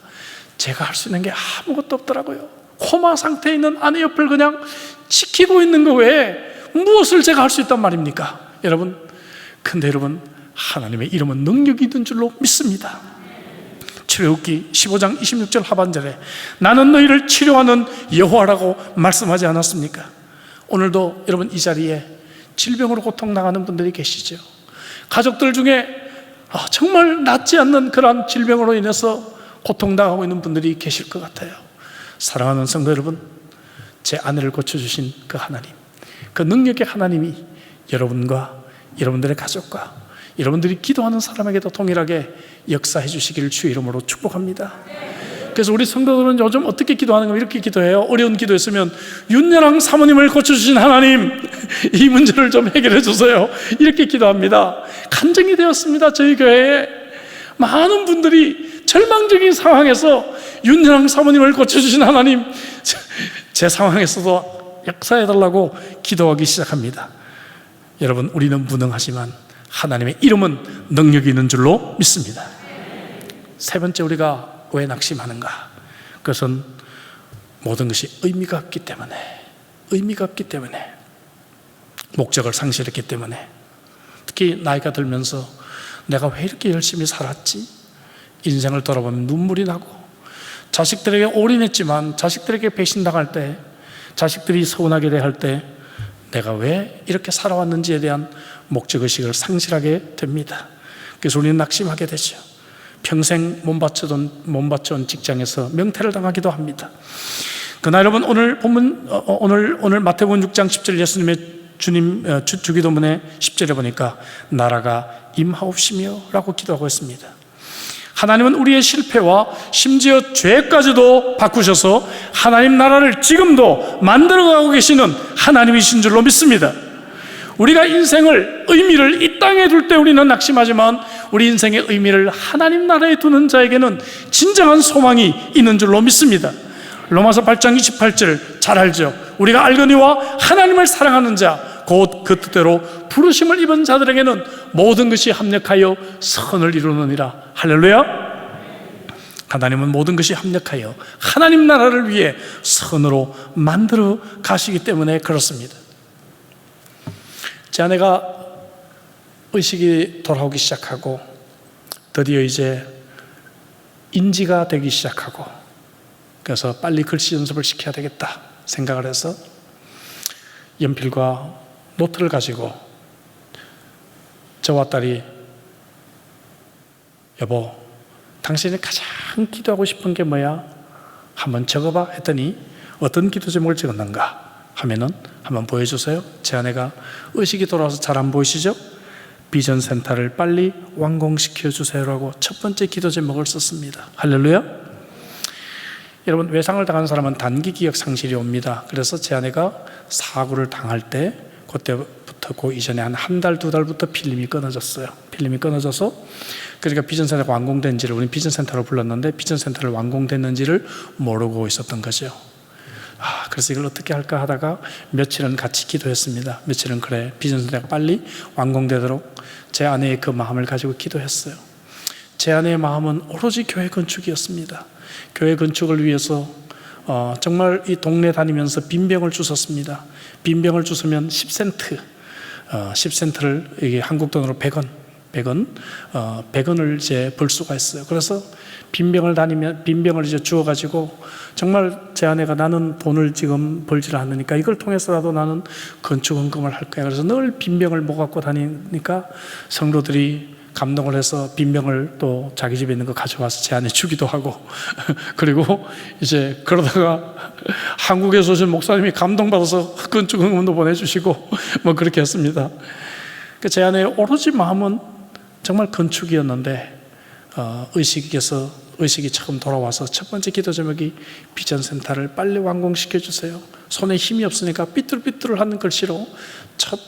제가 할 수 있는 게 아무것도 없더라고요. 코마 상태에 있는 아내 옆을 그냥 지키고 있는 거 외에 무엇을 제가 할 수 있단 말입니까? 여러분, 근데 여러분, 하나님의 이름은 능력이 있는 줄로 믿습니다. 출애굽기 15장 26절 하반절에 나는 너희를 치료하는 여호와라고 말씀하지 않았습니까? 오늘도 여러분, 이 자리에 질병으로 고통당하는 분들이 계시죠. 가족들 중에 정말 낫지 않는 그러한 질병으로 인해서 고통당하고 있는 분들이 계실 것 같아요. 사랑하는 성도 여러분, 제 아내를 고쳐주신 그 하나님, 그 능력의 하나님이 여러분과 여러분들의 가족과 여러분들이 기도하는 사람에게도 동일하게 역사해 주시기를 주의 이름으로 축복합니다. 그래서 우리 성도들은 요즘 어떻게 기도하는가? 이렇게 기도해요. 어려운 기도였으면 윤여랑 사모님을 고쳐주신 하나님, 이 문제를 좀 해결해 주세요, 이렇게 기도합니다. 간증이 되었습니다. 저희 교회에 많은 분들이 절망적인 상황에서 윤여랑 사모님을 고쳐주신 하나님, 제 상황에서도 역사해달라고 기도하기 시작합니다. 여러분, 우리는 무능하지만 하나님의 이름은 능력이 있는 줄로 믿습니다. 세 번째, 우리가 왜 낙심하는가? 그것은 모든 것이 의미가 없기 때문에, 목적을 상실했기 때문에, 특히 나이가 들면서 내가 왜 이렇게 열심히 살았지? 인생을 돌아보면 눈물이 나고, 자식들에게 올인했지만 자식들에게 배신당할 때, 자식들이 서운하게 대할 때 내가 왜 이렇게 살아왔는지에 대한 목적의식을 상실하게 됩니다. 그래서 우리는 낙심하게 되죠. 평생 몸바쳐온 직장에서 명퇴를 당하기도 합니다. 그러나 여러분, 오늘 마태복음 6장 10절 예수님의 주기도문의 10절에 보니까 나라가 임하옵시며 라고 기도하고 있습니다. 하나님은 우리의 실패와 심지어 죄까지도 바꾸셔서 하나님 나라를 지금도 만들어가고 계시는 하나님이신 줄로 믿습니다. 우리가 인생을, 의미를 이 땅에 둘 때 우리는 낙심하지만 우리 인생의 의미를 하나님 나라에 두는 자에게는 진정한 소망이 있는 줄로 믿습니다. 로마서 8장 28절 잘 알죠. 우리가 알거니와 하나님을 사랑하는 자 곧 그 뜻대로 부르심을 입은 자들에게는 모든 것이 합력하여 선을 이루느니라. 할렐루야. 하나님은 모든 것이 합력하여 하나님 나라를 위해 선으로 만들어 가시기 때문에 그렇습니다. 제 아내가 의식이 돌아오기 시작하고 드디어 이제 인지가 되기 시작하고, 그래서 빨리 글씨 연습을 시켜야 되겠다 생각을 해서 연필과 노트를 가지고 저와 딸이 여보, 당신이 가장 기도하고 싶은 게 뭐야? 한번 적어봐 했더니 어떤 기도 제목을 적었는가? 하면은 한번 보여주세요. 제 아내가 의식이 돌아와서 잘 안 보이시죠? 비전 센터를 빨리 완공시켜 주세요라고 첫 번째 기도 제목을 썼습니다. 할렐루야. 여러분, 외상을 당한 사람은 단기 기억 상실이 옵니다. 그래서 제 아내가 사고를 당할 때 그때부터 그 이전에 한 달, 두 달부터 필름이 끊어졌어요. 필름이 끊어져서 그러니까 비전센터가 완공된지를, 우리는 비전센터로 불렀는데 비전센터를 완공됐는지를 모르고 있었던 거죠. 그래서 이걸 어떻게 할까 하다가 며칠은 같이 기도했습니다. 며칠은 그래, 비전센터가 빨리 완공되도록 제 아내의 그 마음을 가지고 기도했어요. 제 아내의 마음은 오로지 교회 건축이었습니다. 교회 건축을 위해서 정말 이 동네 다니면서 빈병을 주웠습니다. 빈병을 주우면 10센트, 10센트를 이게 한국 돈으로 100원을 이제 벌 수가 있어요. 그래서 빈병을 이제 주워가지고 정말 제 아내가 나는 돈을 지금 벌지를 않으니까 이걸 통해서라도 나는 건축헌금을 할 거야. 그래서 늘 빈병을 모아갖고 다니니까 성도들이 감동을 해서 빈병을 또 자기 집에 있는 거 가져와서 제 아내 주기도 하고 그리고 이제 그러다가 한국에서 오신 목사님이 감동받아서 건축헌금도 보내주시고 뭐 그렇게 했습니다. 제 아내의 오로지 마음은 정말 건축이었는데 의식이 처음 돌아와서 첫 번째 기도 제목이 비전센터를 빨리 완공시켜 주세요. 손에 힘이 없으니까 삐뚤삐뚤하는 글씨로 첫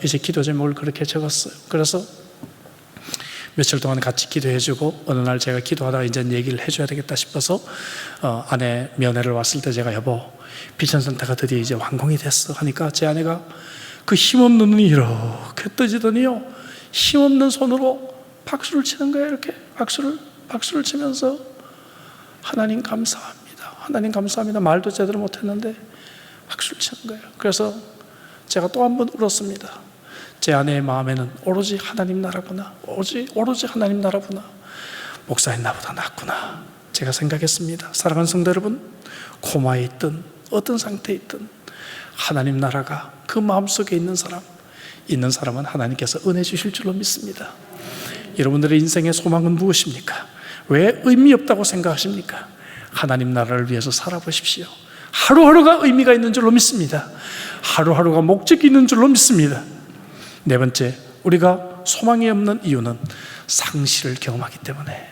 이제 기도 제목을 그렇게 적었어요. 그래서 며칠 동안 같이 기도해주고 어느 날 제가 기도하다가 이제 얘기를 해줘야 되겠다 싶어서 아내 면회를 왔을 때 제가 여보, 비전센터가 드디어 이제 완공이 됐어 하니까 제 아내가 그 힘없는 눈이 이렇게 떠지더니요, 힘없는 손으로 박수를 치는 거예요. 이렇게 박수를 치면서 하나님 감사합니다, 하나님 감사합니다. 말도 제대로 못했는데 박수를 치는 거예요. 그래서 제가 또 한 번 울었습니다. 제 아내의 마음에는 오로지 하나님 나라구나, 오로지 하나님 나라구나, 목사인 나보다 낫구나 제가 생각했습니다. 사랑하는 성도 여러분, 코마에 있든 어떤 상태에 있든 하나님 나라가 그 마음속에 있는 사람은 하나님께서 은혜 주실 줄로 믿습니다. 여러분들의 인생의 소망은 무엇입니까? 왜 의미 없다고 생각하십니까? 하나님 나라를 위해서 살아보십시오. 하루하루가 의미가 있는 줄로 믿습니다. 하루하루가 목적이 있는 줄로 믿습니다. 네 번째, 우리가 소망이 없는 이유는 상실을 경험하기 때문에,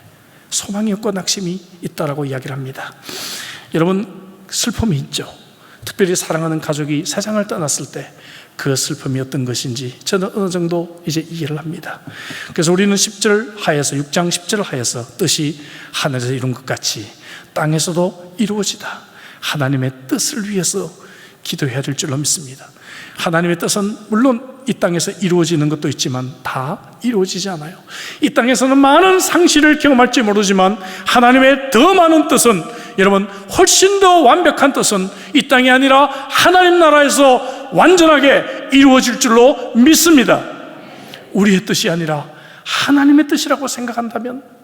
소망이 없고 낙심이 있다라고 이야기를 합니다. 여러분, 슬픔이 있죠. 특별히 사랑하는 가족이 세상을 떠났을 때 그 슬픔이 어떤 것인지 저는 어느 정도 이제 이해를 합니다. 그래서 우리는 10절 하에서, 6장 10절 하에서 뜻이 하늘에서 이룬 것 같이 땅에서도 이루어지다, 하나님의 뜻을 위해서 기도해야 될 줄로 믿습니다. 하나님의 뜻은 물론 이 땅에서 이루어지는 것도 있지만 다 이루어지지 않아요. 이 땅에서는 많은 상실을 경험할지 모르지만 하나님의 더 많은 뜻은, 여러분, 훨씬 더 완벽한 뜻은 이 땅이 아니라 하나님 나라에서 완전하게 이루어질 줄로 믿습니다. 우리의 뜻이 아니라 하나님의 뜻이라고 생각한다면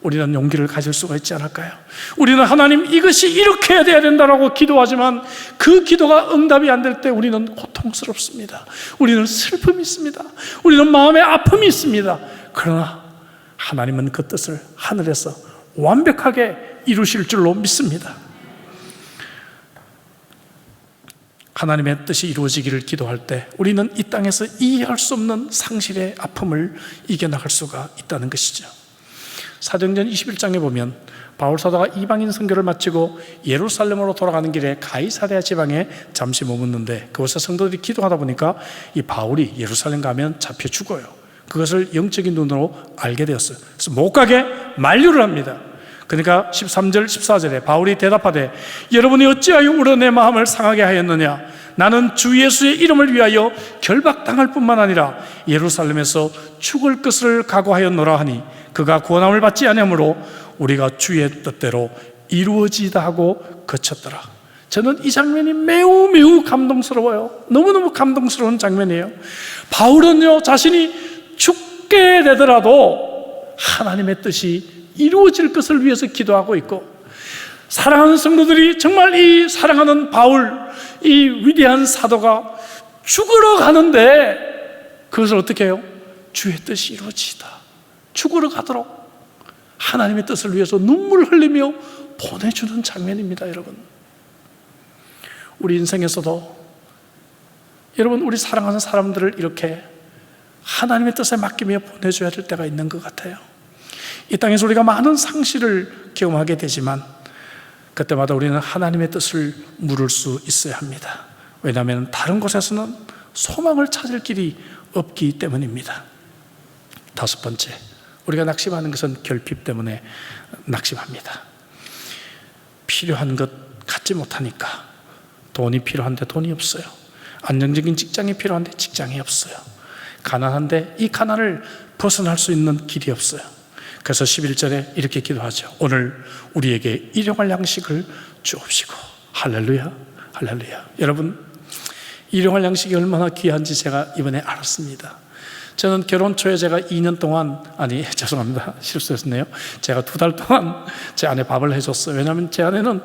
우리는 용기를 가질 수가 있지 않을까요? 우리는 하나님, 이것이 이렇게 해야 된다라고 기도하지만 그 기도가 응답이 안 될 때 우리는 고통스럽습니다. 우리는 슬픔이 있습니다. 우리는 마음의 아픔이 있습니다. 그러나 하나님은 그 뜻을 하늘에서 완벽하게 이루실 줄로 믿습니다. 하나님의 뜻이 이루어지기를 기도할 때 우리는 이 땅에서 이해할 수 없는 상실의 아픔을 이겨나갈 수가 있다는 것이죠. 사도행전 21장에 보면 바울 사도가 이방인 선교를 마치고 예루살렘으로 돌아가는 길에 가이사랴 지방에 잠시 머mus는데 그곳에 성도들이 기도하다 보니까 이 바울이 예루살렘 가면 잡혀 죽어요. 그것을 영적인 눈으로 알게 되었어요. 그래서 못 가게 만류를 합니다. 그러니까 13절 14절에 바울이 대답하되 여러분이 어찌하여 울어 내 마음을 상하게 하였느냐, 나는 주 예수의 이름을 위하여 결박당할 뿐만 아니라 예루살렘에서 죽을 것을 각오하였노라 하니 그가 구원함을 받지 아니하므로 우리가 주의 뜻대로 이루어지다 하고 그쳤더라. 저는 이 장면이 매우 감동스러워요. 너무너무 감동스러운 장면이에요. 바울은요, 자신이 죽게 되더라도 하나님의 뜻이 이루어질 것을 위해서 기도하고 있고, 사랑하는 성도들이 정말 이 사랑하는 바울, 이 위대한 사도가 죽으러 가는데 그것을 어떻게 해요? 주의 뜻이 이루어지다, 죽으러 가도록 하나님의 뜻을 위해서 눈물을 흘리며 보내주는 장면입니다. 여러분, 우리 인생에서도 여러분, 우리 사랑하는 사람들을 이렇게 하나님의 뜻에 맡기며 보내줘야 될 때가 있는 것 같아요. 이 땅에서 우리가 많은 상실을 경험하게 되지만 그때마다 우리는 하나님의 뜻을 물을 수 있어야 합니다. 왜냐하면 다른 곳에서는 소망을 찾을 길이 없기 때문입니다. 다섯 번째, 우리가 낙심하는 것은 결핍 때문에 낙심합니다. 필요한 것 갖지 못하니까. 돈이 필요한데 돈이 없어요. 안정적인 직장이 필요한데 직장이 없어요. 가난한데 이 가난을 벗어날 수 있는 길이 없어요. 그래서 11절에 이렇게 기도하죠. 오늘 우리에게 일용할 양식을 주옵시고. 할렐루야, 할렐루야. 여러분, 일용할 양식이 얼마나 귀한지 제가 이번에 알았습니다. 저는 결혼 초에 제가 2년 동안, 죄송합니다, 실수했네요. 제가 2달 동안 제 아내 밥을 해줬어요. 왜냐하면 제 아내는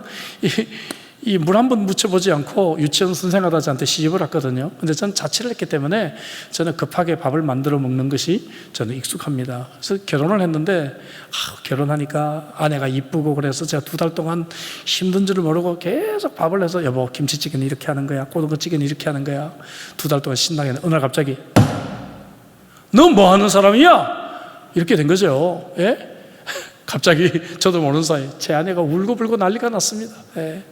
이 물 한 번 묻혀보지 않고 유치원 선생하다 저한테 시집을 왔거든요. 근데 저는 자취를 했기 때문에 저는 급하게 밥을 만들어 먹는 것이 저는 익숙합니다. 그래서 결혼을 했는데 결혼하니까 아내가 이쁘고 그래서 제가 2달 동안 힘든 줄을 모르고 계속 밥을 해서 여보, 김치찌개는 이렇게 하는 거야, 고등어찌개는 이렇게 하는 거야. 2달 동안 신나게 했는데 어느 날 갑자기 너 뭐 하는 사람이야? 이렇게 된 거죠. 예? 갑자기 저도 모르는 사이 제 아내가 울고불고 난리가 났습니다. 예.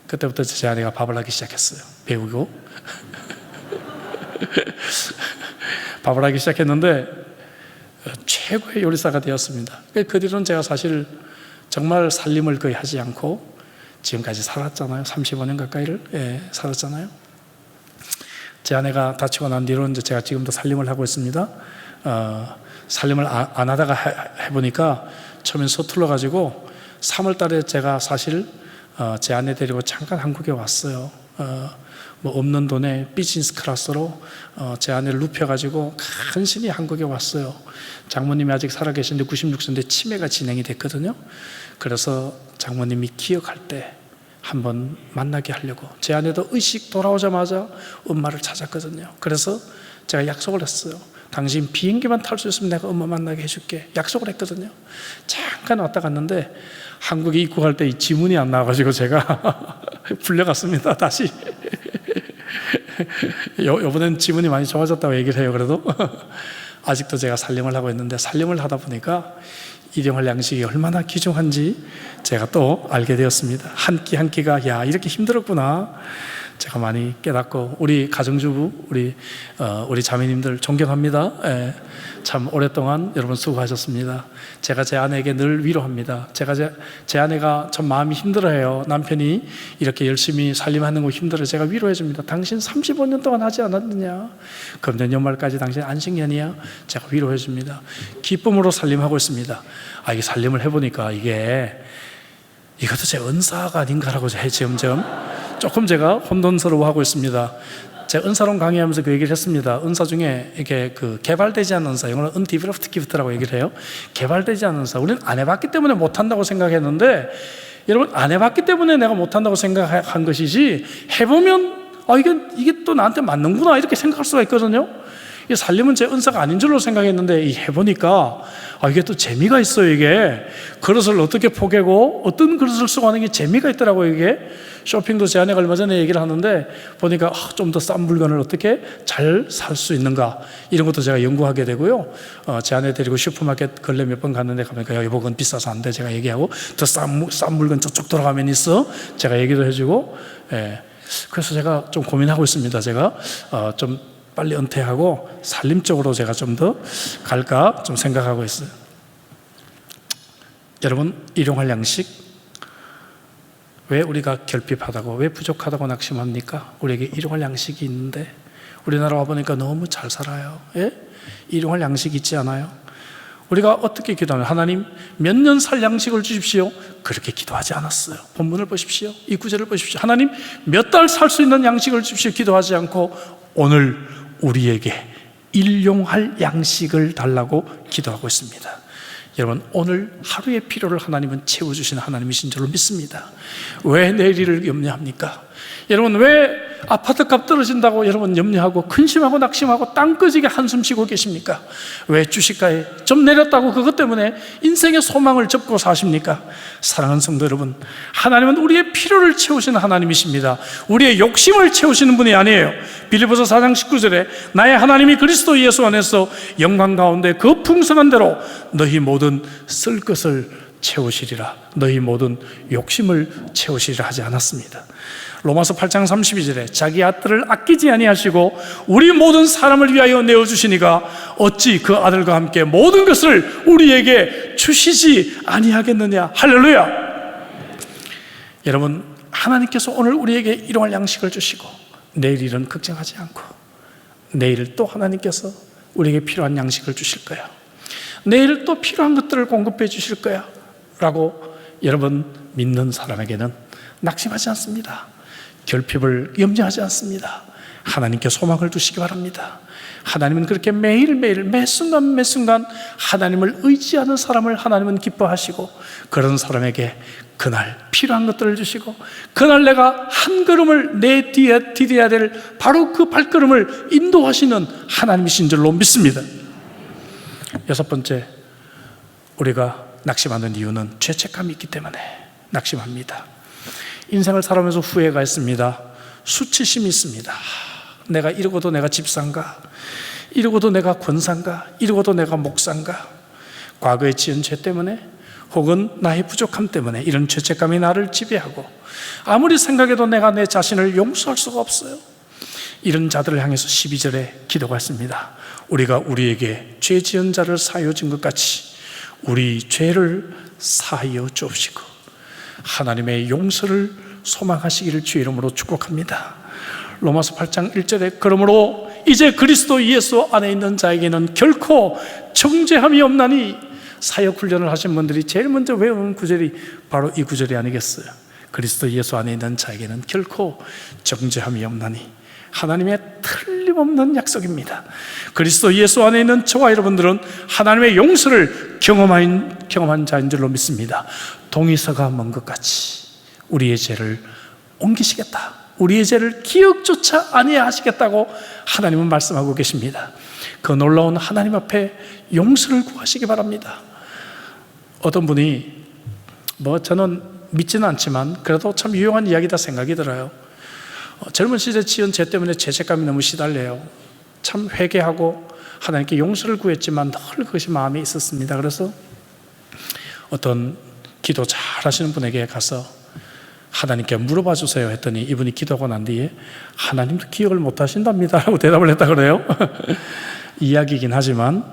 그때부터 제 아내가 밥을 하기 시작했어요. 배우고 밥을 하기 시작했는데 최고의 요리사가 되었습니다. 그 뒤로는 제가 사실 정말 살림을 거의 하지 않고 지금까지 살았잖아요. 35년 가까이를 살았잖아요. 제 아내가 다치고 난 뒤로 이제 제가 지금도 살림을 하고 있습니다. 살림을 안 하다가 해보니까 처음엔 서툴러 가지고 3월 달에 제가 사실 제 아내 데리고 잠깐 한국에 왔어요. 뭐 없는 돈에 비즈니스 클래스로 제 아내를 눕혀가지고 간신히 한국에 왔어요. 장모님이 아직 살아계신데 96세인데 치매가 진행이 됐거든요. 그래서 장모님이 기억할 때 한번 만나게 하려고 제 아내도 의식 돌아오자마자 엄마를 찾았거든요. 그래서 제가 약속을 했어요. 당신 비행기만 탈 수 있으면 내가 엄마 만나게 해줄게. 약속을 했거든요. 잠깐 왔다 갔는데 한국에 입국할 때 이 지문이 안 나와가지고 제가 불려갔습니다. 다시. 이번엔 지문이 많이 좋아졌다고 얘기를 해요. 그래도 아직도 제가 살림을 하고 있는데 살림을 하다 보니까 일용할 양식이 얼마나 귀중한지 제가 또 알게 되었습니다. 한 끼 한 끼가 이렇게 힘들었구나. 제가 많이 깨닫고 우리 가정주부, 우리 자매님들 존경합니다. 참 오랫동안 여러분 수고하셨습니다. 제가 제 아내에게 늘 위로합니다. 제가 제 아내가 참 마음이 힘들어해요. 남편이 이렇게 열심히 살림하는 거 힘들어요. 제가 위로해 줍니다. 당신 35년 동안 하지 않았느냐? 금년 연말까지 당신 안식년이야? 제가 위로해 줍니다. 기쁨으로 살림하고 있습니다. 이게 살림을 해보니까 이것도 제 은사가 아닌가라고 점점 조금 제가 혼돈스러워하고 있습니다. 제가 은사론 강의하면서 그 얘기를 했습니다. 은사 중에 이게 그 개발되지 않은 은사, 영어로 undeveloped gift라고 얘기를 해요. 개발되지 않은 은사. 우리는 안 해봤기 때문에 못한다고 생각했는데, 여러분, 안 해봤기 때문에 내가 못한다고 생각한 것이지, 해보면 이게 또 나한테 맞는구나 이렇게 생각할 수가 있거든요. 이 살림은 제 은사가 아닌 줄로 생각했는데 해보니까 이게 또 재미가 있어요. 이게 그릇을 어떻게 포개고 어떤 그릇을 쓰고 하는 게 재미가 있더라고요. 이게 쇼핑도 제 아내가 얼마 전에 얘기를 하는데 보니까 좀 더 싼 물건을 어떻게 잘 살 수 있는가 이런 것도 제가 연구하게 되고요. 제 아내 데리고 슈퍼마켓 근래 몇 번 갔는데 가보니까 이거 그건 비싸서 안 돼 제가 얘기하고 더 싼 물건 저쪽 돌아가면 있어 제가 얘기도 해주고 그래서 제가 좀 고민하고 있습니다. 제가 좀 빨리 은퇴하고 살림 쪽으로 제가 좀 더 갈까 좀 생각하고 있어요. 여러분, 일용할 양식 왜 우리가 결핍하다고 왜 부족하다고 낙심합니까? 우리에게 일용할 양식이 있는데 우리나라 와보니까 너무 잘 살아요. 일용할 양식이 있지 않아요? 우리가 어떻게 기도하면 하나님 몇 년 살 양식을 주십시오. 그렇게 기도하지 않았어요. 본문을 보십시오. 이 구절을 보십시오. 하나님 몇 달 살 수 있는 양식을 주십시오. 기도하지 않고 오늘 우리에게 일용할 양식을 달라고 기도하고 있습니다. 여러분, 오늘 하루의 필요를 하나님은 채워주시는 하나님이신 줄로 믿습니다. 왜 내일을 염려합니까? 여러분, 왜 아파트값 떨어진다고 여러분 염려하고 근심하고 낙심하고 땅꺼지게 한숨 쉬고 계십니까? 왜 주식가에 좀 내렸다고 그것 때문에 인생의 소망을 접고 사십니까? 사랑하는 성도 여러분, 하나님은 우리의 필요를 채우시는 하나님이십니다. 우리의 욕심을 채우시는 분이 아니에요. 빌립보서 4장 19절에 나의 하나님이 그리스도 예수 안에서 영광 가운데 그 풍성한 대로 너희 모든 쓸 것을 채우시리라, 너희 모든 욕심을 채우시리라 하지 않았습니다. 로마서 8장 32절에 자기 아들을 아끼지 아니하시고 우리 모든 사람을 위하여 내어주시니가 어찌 그 아들과 함께 모든 것을 우리에게 주시지 아니하겠느냐. 할렐루야. 여러분, 하나님께서 오늘 우리에게 일용할 양식을 주시고 내일 일은 걱정하지 않고 내일 또 하나님께서 우리에게 필요한 양식을 주실 거야, 내일 또 필요한 것들을 공급해 주실 거야 라고 여러분 믿는 사람에게는 낙심하지 않습니다. 결핍을 염려하지 않습니다. 하나님께 소망을 두시기 바랍니다. 하나님은 그렇게 매일매일 매순간 매순간 하나님을 의지하는 사람을 하나님은 기뻐하시고 그런 사람에게 그날 필요한 것들을 주시고 그날 내가 한 걸음을 내 뒤에 디뎌야 될 바로 그 발걸음을 인도하시는 하나님이신 줄로 믿습니다. 여섯 번째, 우리가 낙심하는 이유는 죄책감이 있기 때문에 낙심합니다. 인생을 살아가면서 후회가 있습니다. 수치심이 있습니다. 내가 이러고도 내가 집사인가? 이러고도 내가 권사인가? 이러고도 내가 목사인가? 과거에 지은 죄 때문에 혹은 나의 부족함 때문에 이런 죄책감이 나를 지배하고 아무리 생각해도 내가 내 자신을 용서할 수가 없어요. 이런 자들을 향해서 12절에 기도가 있습니다. 우리가 우리에게 죄 지은 자를 사하여 준 것 같이 우리 죄를 사하여 주옵시고 하나님의 용서를 소망하시기를 주의 이름으로 축복합니다. 로마서 8장 1절에 그러므로 이제 그리스도 예수 안에 있는 자에게는 결코 정죄함이 없나니, 사역 훈련을 하신 분들이 제일 먼저 외우는 구절이 바로 이 구절이 아니겠어요? 그리스도 예수 안에 있는 자에게는 결코 정죄함이 없나니. 하나님의 틀림없는 약속입니다. 그리스도 예수 안에 있는 저와 여러분들은 하나님의 용서를 경험한 자인 줄로 믿습니다. 동의서가 먼 것 같이 우리의 죄를 옮기시겠다, 우리의 죄를 기억조차 아니하시겠다고 하나님은 말씀하고 계십니다. 그 놀라운 하나님 앞에 용서를 구하시기 바랍니다. 어떤 분이 저는 믿지는 않지만 그래도 참 유용한 이야기다 생각이 들어요. 젊은 시절에 지은 죄 때문에 죄책감이 너무 시달려요. 참 회개하고 하나님께 용서를 구했지만 늘 그것이 마음에 있었습니다. 그래서 어떤 기도 잘 하시는 분에게 가서 하나님께 물어봐 주세요 했더니 이분이 기도하고 난 뒤에 하나님도 기억을 못 하신답니다 라고 대답을 했다 그래요. 이야기이긴 하지만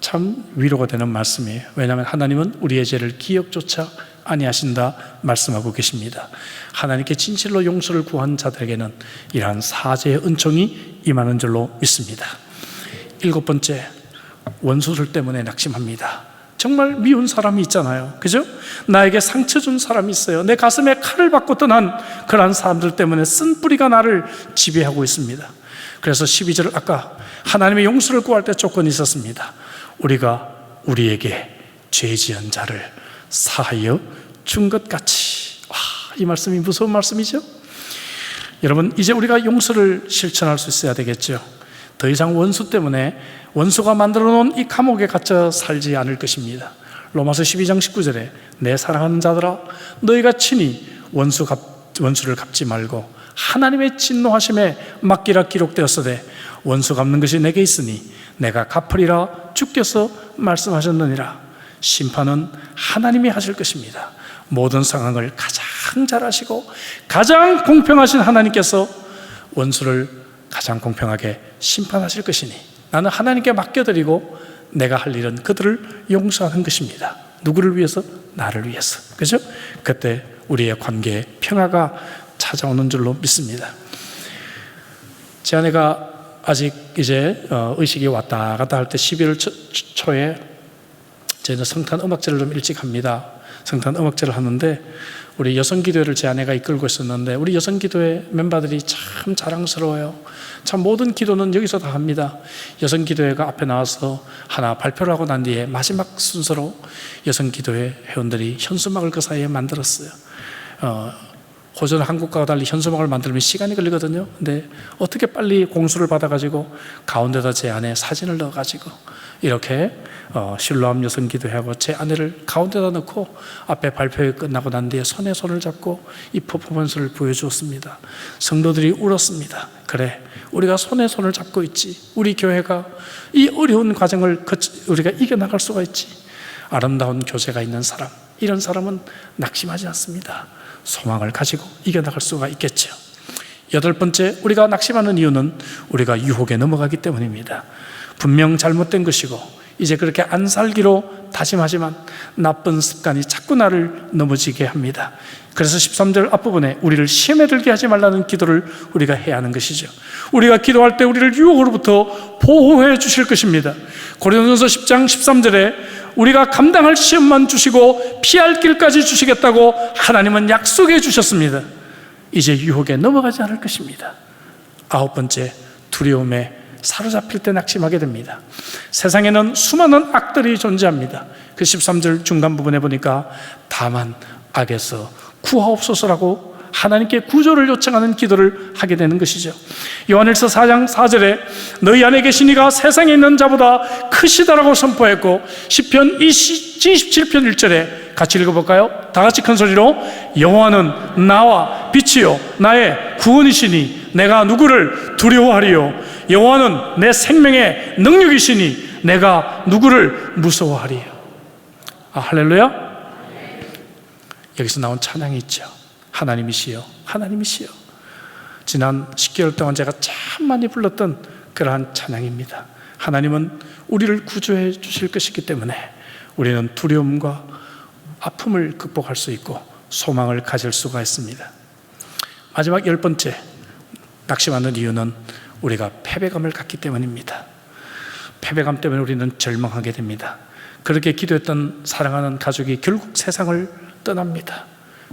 참 위로가 되는 말씀이에요. 왜냐하면 하나님은 우리의 죄를 기억조차 아니하신다 말씀하고 계십니다. 하나님께 진실로 용서를 구한 자들에게는 이러한 사죄의 은총이 임하는 줄로 믿습니다. 일곱 번째, 원수들 때문에 낙심합니다. 정말 미운 사람이 있잖아요, 그죠? 나에게 상처 준 사람이 있어요. 내 가슴에 칼을 받고 떠난 그러한 사람들 때문에 쓴 뿌리가 나를 지배하고 있습니다. 그래서 12절 아까 하나님의 용서를 구할 때 조건이 있었습니다. 우리가 우리에게 죄 지은 자를 사하여 준 것 같이. 이 말씀이 무서운 말씀이죠. 여러분, 이제 우리가 용서를 실천할 수 있어야 되겠죠. 더 이상 원수 때문에 원수가 만들어 놓은 이 감옥에 갇혀 살지 않을 것입니다. 로마서 12장 19절에 내 사랑하는 자들아 너희가 친히 원수를 갚지 말고 하나님의 진노하심에 맡기라 기록되었으되 원수 갚는 것이 내게 있으니 내가 갚으리라 주께서 말씀하셨느니라. 심판은 하나님이 하실 것입니다. 모든 상황을 가장 잘 아시고 가장 공평하신 하나님께서 원수를 가장 공평하게 심판하실 것이니 나는 하나님께 맡겨드리고 내가 할 일은 그들을 용서하는 것입니다. 누구를 위해서? 나를 위해서. 그죠? 그때 우리의 관계에 평화가 찾아오는 줄로 믿습니다. 제 아내가 아직 이제 의식이 왔다 갔다 할 때 12월 초에 저희는 성탄 음악제를 좀 일찍 합니다. 성탄 음악제를 하는데 우리 여성기도회를 제 아내가 이끌고 있었는데 우리 여성기도회 멤버들이 참 자랑스러워요. 참 모든 기도는 여기서 다 합니다. 여성기도회가 앞에 나와서 하나 발표를 하고 난 뒤에 마지막 순서로 여성기도회 회원들이 현수막을 그 사이에 만들었어요. 호주는 한국과 달리 현수막을 만들면 시간이 걸리거든요. 근데 어떻게 빨리 공수를 받아가지고 가운데다 제 아내 사진을 넣어가지고 이렇게 실로암 여성 기도회하고 제 아내를 가운데다 넣고 앞에 발표회 끝나고 난 뒤에 손에 손을 잡고 이 퍼포먼스를 보여주었습니다. 성도들이 울었습니다. 그래, 우리가 손에 손을 잡고 있지. 우리 교회가 이 어려운 과정을 우리가 이겨나갈 수가 있지. 아름다운 교제가 있는 사람, 이런 사람은 낙심하지 않습니다. 소망을 가지고 이겨나갈 수가 있겠죠. 8번째, 우리가 낙심하는 이유는 우리가 유혹에 넘어가기 때문입니다. 분명 잘못된 것이고 이제 그렇게 안 살기로 다짐하지만 나쁜 습관이 자꾸 나를 넘어지게 합니다. 그래서 13절 앞부분에 우리를 시험에 들게 하지 말라는 기도를 우리가 해야 하는 것이죠. 우리가 기도할 때 우리를 유혹으로부터 보호해 주실 것입니다. 고린도전서 10장 13절에 우리가 감당할 시험만 주시고 피할 길까지 주시겠다고 하나님은 약속해 주셨습니다. 이제 유혹에 넘어가지 않을 것입니다. 9번째, 두려움에 사로잡힐 때 낙심하게 됩니다. 세상에는 수많은 악들이 존재합니다. 그 13절 중간 부분에 보니까 다만 악에서 구하옵소서라고 하나님께 구조를 요청하는 기도를 하게 되는 것이죠. 요한일서 4장 4절에 너희 안에 계신 이가 세상에 있는 자보다 크시다라고 선포했고, 시편 27편 1절에 같이 읽어볼까요? 다 같이 큰 소리로 여호와는 나와 빛이요 나의 구원이시니 내가 누구를 두려워하리요. 여호와는 내 생명의 능력이시니 내가 누구를 무서워하리요. 할렐루야. 여기서 나온 찬양이 있죠. 하나님이시여, 하나님이시여. 지난 10개월 동안 제가 참 많이 불렀던 그러한 찬양입니다. 하나님은 우리를 구조해 주실 것이기 때문에 우리는 두려움과 아픔을 극복할 수 있고 소망을 가질 수가 있습니다. 마지막 10번째, 낙심하는 이유는 우리가 패배감을 갖기 때문입니다. 패배감 때문에 우리는 절망하게 됩니다. 그렇게 기도했던 사랑하는 가족이 결국 세상을 떠납니다.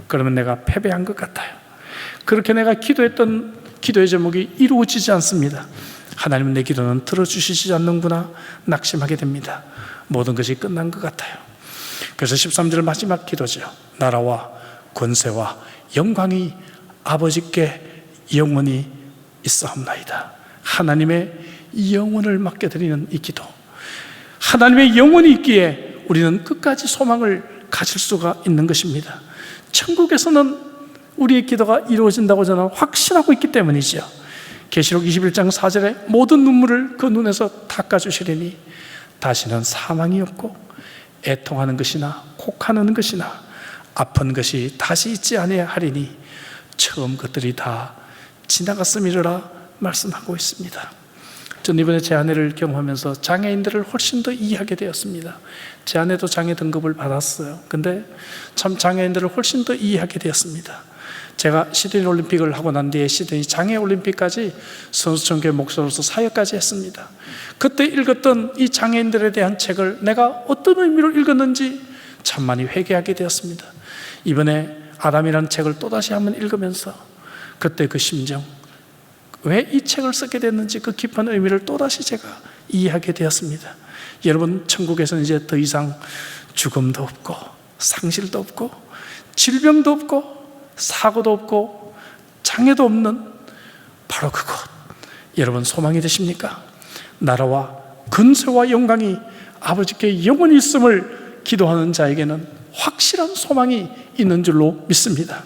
그러면 내가 패배한 것 같아요. 그렇게 내가 기도했던 기도의 제목이 이루어지지 않습니다. 하나님은 내 기도는 들어주시지 않는구나 낙심하게 됩니다. 모든 것이 끝난 것 같아요. 그래서 13절 마지막 기도죠. 나라와 권세와 영광이 아버지께 영원히 있사옵나이다. 하나님의 영혼을 맡겨드리는 이 기도, 하나님의 영혼이 있기에 우리는 끝까지 소망을 가질 수가 있는 것입니다. 천국에서는 우리의 기도가 이루어진다고 저는 확신하고 있기 때문이죠. 계시록 21장 4절에 모든 눈물을 그 눈에서 닦아주시리니 다시는 사망이 없고 애통하는 것이나 곡하는 것이나 아픈 것이 다시 있지 아니하리니 처음 것들이 다 지나갔음이라 말씀하고 있습니다. 전 이번에 제 아내를 경험하면서 장애인들을 훨씬 더 이해하게 되었습니다. 제 아내도 장애 등급을 받았어요. 근데 참 장애인들을 훨씬 더 이해하게 되었습니다. 제가 시드니 올림픽을 하고 난 뒤에 시드니 장애 올림픽까지 선수촌교회 목사로서 사역까지 했습니다. 그때 읽었던 이 장애인들에 대한 책을 내가 어떤 의미로 읽었는지 참 많이 회개하게 되었습니다. 이번에 아담이라는 책을 또다시 한번 읽으면서 그때 그 심정, 왜 이 책을 쓰게 됐는지 그 깊은 의미를 또다시 제가 이해하게 되었습니다. 여러분, 천국에서는 이제 더 이상 죽음도 없고 상실도 없고 질병도 없고 사고도 없고 장애도 없는 바로 그곳, 여러분 소망이 되십니까? 나라와 근세와 영광이 아버지께 영원히 있음을 기도하는 자에게는 확실한 소망이 있는 줄로 믿습니다.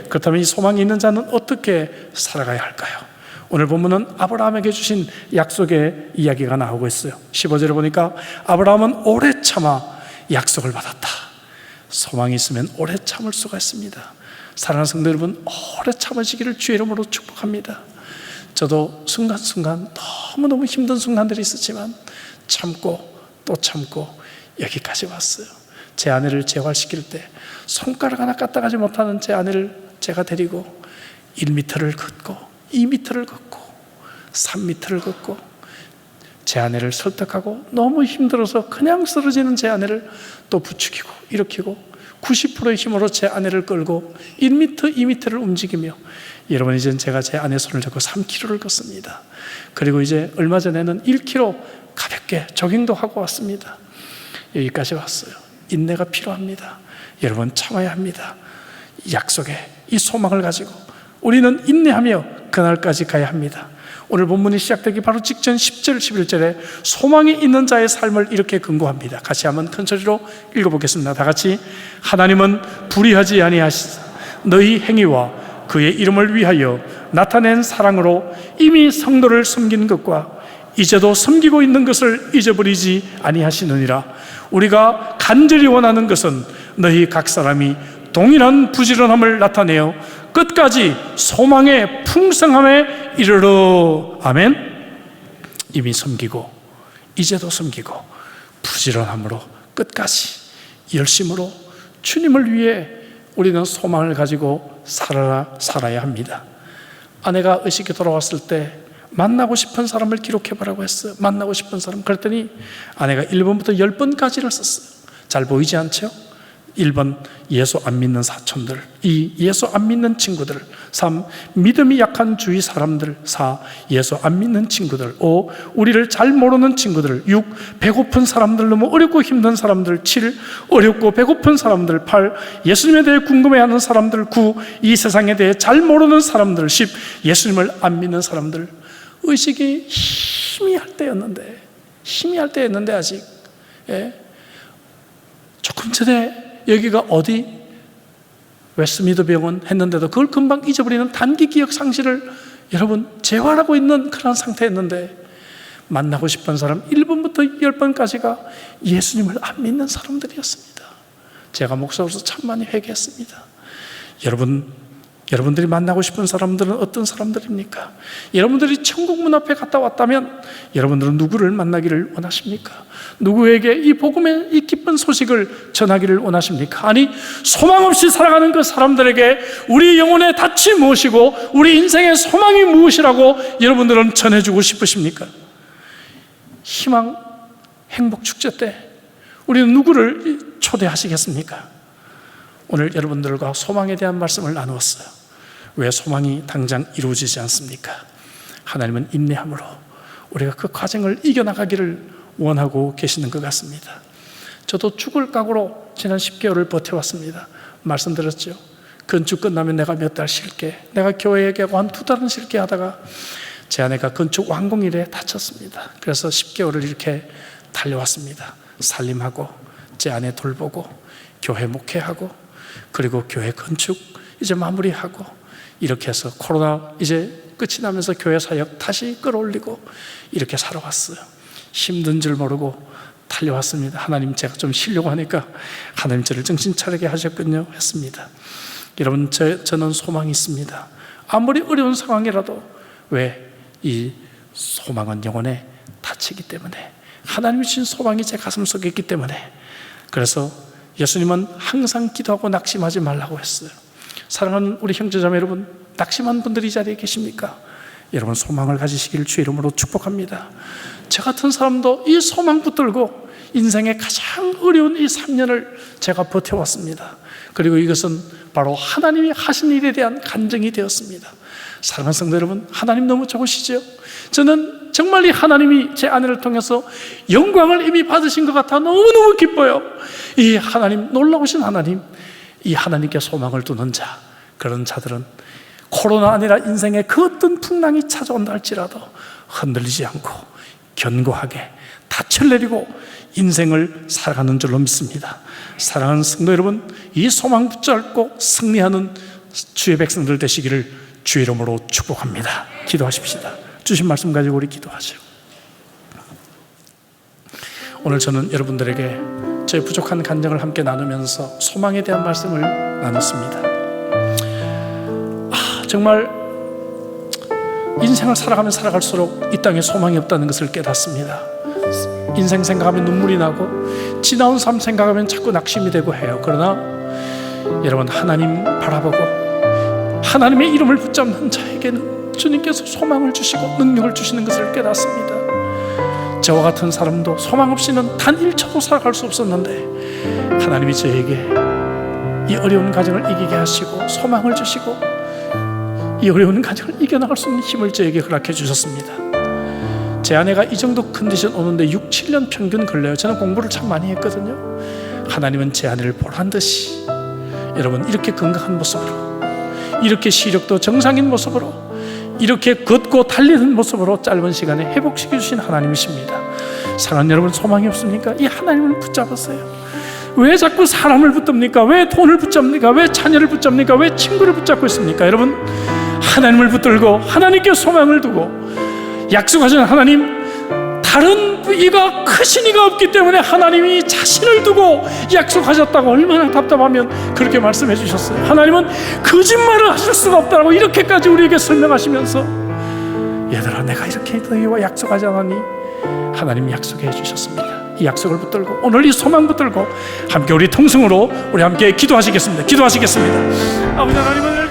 그렇다면 이 소망이 있는 자는 어떻게 살아가야 할까요? 오늘 본문은 아브라함에게 주신 약속의 이야기가 나오고 있어요. 15절에 보니까 아브라함은 오래 참아 약속을 받았다. 소망이 있으면 오래 참을 수가 있습니다. 사랑하는 성도 여러분, 오래 참으시기를 주의 이름으로 축복합니다. 저도 순간순간 너무너무 힘든 순간들이 있었지만 참고 또 참고 여기까지 왔어요. 제 아내를 재활시킬 때 손가락 하나 까딱하지 못하는 제 아내를 제가 데리고 1m를 걷고 2m를 걷고 3m를 걷고 제 아내를 설득하고 너무 힘들어서 그냥 쓰러지는 제 아내를 또 부추기고 일으키고 90%의 힘으로 제 아내를 끌고 1m, 2m를 움직이며, 여러분 이제는 제가 제 아내 손을 잡고 3km를 걷습니다. 그리고 이제 얼마 전에는 1km 가볍게 조깅도 하고 왔습니다. 여기까지 왔어요. 인내가 필요합니다. 여러분 참아야 합니다. 약속의 이 소망을 가지고 우리는 인내하며 그날까지 가야 합니다. 오늘 본문이 시작되기 바로 직전 10절 11절에 소망이 있는 자의 삶을 이렇게 근거합니다. 같이 한번 큰 소리로 읽어보겠습니다. 다 같이. 하나님은 불의하지 아니하시사 너희 행위와 그의 이름을 위하여 나타낸 사랑으로 이미 성도를 섬긴 것과 이제도 섬기고 있는 것을 잊어버리지 아니하시느니라. 우리가 간절히 원하는 것은 너희 각 사람이 동일한 부지런함을 나타내어 끝까지 소망의 풍성함에 이르러. 아멘. 이미 섬기고 이제도 섬기고 부지런함으로 끝까지 열심으로 주님을 위해 우리는 소망을 가지고 살아야 합니다. 아내가 의식이 돌아왔을 때 만나고 싶은 사람을 기록해보라고 했어요. 만나고 싶은 사람. 그랬더니 아내가 1번부터 10번까지를 썼어요. 잘 보이지 않죠? 1번 예수 안 믿는 사촌들, 2 예수 안 믿는 친구들, 3 믿음이 약한 주위 사람들, 4 예수 안 믿는 친구들, 5 우리를 잘 모르는 친구들, 6 배고픈 사람들, 너무 어렵고 힘든 사람들, 7 어렵고 배고픈 사람들, 8 예수님에 대해 궁금해하는 사람들, 9 이 세상에 대해 잘 모르는 사람들, 10 예수님을 안 믿는 사람들. 의식이 희미할 때였는데 아직 조금 전에 여기가 어디 웨스트미드 병원 했는데도 그걸 금방 잊어버리는 단기 기억 상실을 여러분 재활하고 있는 그런 상태였는데, 만나고 싶은 사람 1번부터 10번까지가 예수님을 안 믿는 사람들이었습니다. 제가 목사로서 참 많이 회개했습니다. 여러분들이 만나고 싶은 사람들은 어떤 사람들입니까? 여러분들이 천국 문 앞에 갔다 왔다면 여러분들은 누구를 만나기를 원하십니까? 누구에게 이 복음의 이 기쁜 소식을 전하기를 원하십니까? 아니, 소망 없이 살아가는 그 사람들에게 우리 영혼의 닻이 무엇이고 우리 인생의 소망이 무엇이라고 여러분들은 전해주고 싶으십니까? 희망 행복 축제 때 우리는 누구를 초대하시겠습니까? 오늘 여러분들과 소망에 대한 말씀을 나누었어요. 왜 소망이 당장 이루어지지 않습니까? 하나님은 인내함으로 우리가 그 과정을 이겨나가기를 원하고 계시는 것 같습니다. 저도 죽을 각오로 지난 10개월을 버텨왔습니다. 말씀드렸죠. 건축 끝나면 내가 몇 달 쉴게, 내가 교회 얘기하고 한 2달은 쉴게 하다가 제 아내가 건축 완공일에 다쳤습니다. 그래서 10개월을 이렇게 달려왔습니다. 살림하고 제 아내 돌보고 교회 목회하고 그리고 교회 건축 이제 마무리하고 이렇게 해서 코로나 이제 끝이 나면서 교회 사역 다시 끌어올리고 이렇게 살아왔어요. 힘든 줄 모르고 달려왔습니다. 하나님, 제가 좀 쉬려고 하니까 하나님 저를 정신 차리게 하셨군요 했습니다. 여러분, 저는 소망이 있습니다. 아무리 어려운 상황이라도 왜? 이 소망은 영혼에 닫히기 때문에, 하나님이 주신 소망이 제 가슴 속에 있기 때문에. 그래서 예수님은 항상 기도하고 낙심하지 말라고 했어요. 사랑하는 우리 형제자매 여러분, 낙심한 분들이 이 자리에 계십니까? 여러분, 소망을 가지시기를 주의 이름으로 축복합니다. 저 같은 사람도 이 소망 붙들고 인생의 가장 어려운 이 3년을 제가 버텨왔습니다. 그리고 이것은 바로 하나님이 하신 일에 대한 간증이 되었습니다. 사랑하는 성도 여러분, 하나님 너무 좋으시죠? 저는 정말 이 하나님이 제 아내를 통해서 영광을 이미 받으신 것 같아 너무너무 기뻐요. 이 하나님, 놀라우신 하나님, 이 하나님께 소망을 두는 자, 그런 자들은 코로나 아니라 인생의 그 어떤 풍랑이 찾아온다 할지라도 흔들리지 않고 견고하게 닻을 내리고 인생을 살아가는 줄로 믿습니다. 사랑하는 성도 여러분, 이 소망 붙잡고 승리하는 주의 백성들 되시기를 주의 이름으로 축복합니다. 기도하십시다. 주신 말씀 가지고 우리 기도하죠. 오늘 저는 여러분들에게 저의 부족한 간증을 함께 나누면서 소망에 대한 말씀을 나눴습니다. 정말 인생을 살아가면 살아갈수록 이 땅에 소망이 없다는 것을 깨닫습니다. 인생 생각하면 눈물이 나고 지나온 삶 생각하면 자꾸 낙심이 되고 해요. 그러나 여러분, 하나님 바라보고 하나님의 이름을 붙잡는 자에게는 주님께서 소망을 주시고 능력을 주시는 것을 깨닫습니다. 저와 같은 사람도 소망 없이는 단 1초도 살아갈 수 없었는데 하나님이 저에게 이 어려운 과정을 이기게 하시고 소망을 주시고 이 어려운 과정을 이겨나갈 수 있는 힘을 저에게 허락해 주셨습니다. 제 아내가 이 정도 컨디션 오는데 6-7년 평균 걸려요. 저는 공부를 참 많이 했거든요. 하나님은 제 아내를 보란 듯이 여러분 이렇게 건강한 모습으로 이렇게 시력도 정상인 모습으로 이렇게 걷고 달리는 모습으로 짧은 시간에 회복시켜 주신 하나님이십니다. 사랑하는 여러분, 소망이 없습니까? 이 하나님을 붙잡았어요. 왜 자꾸 사람을 붙듭니까? 왜 돈을 붙잡니까? 왜 자녀를 붙잡니까? 왜 친구를 붙잡고 있습니까? 여러분, 하나님을 붙들고 하나님께 소망을 두고 약속하신 하나님, 다른 이가 크신 이가 없기 때문에 하나님이 자신을 두고 약속하셨다고 얼마나 답답하면 그렇게 말씀해 주셨어요. 하나님은 거짓말을 하실 수가 없다고 이렇게까지 우리에게 설명하시면서, 얘들아, 내가 이렇게 너희와 약속하지 않았니? 하나님 약속해 주셨습니다. 이 약속을 붙들고 오늘 이 소망 붙들고 함께 우리 통성으로 우리 함께 기도하시겠습니다. 아버지 하나님을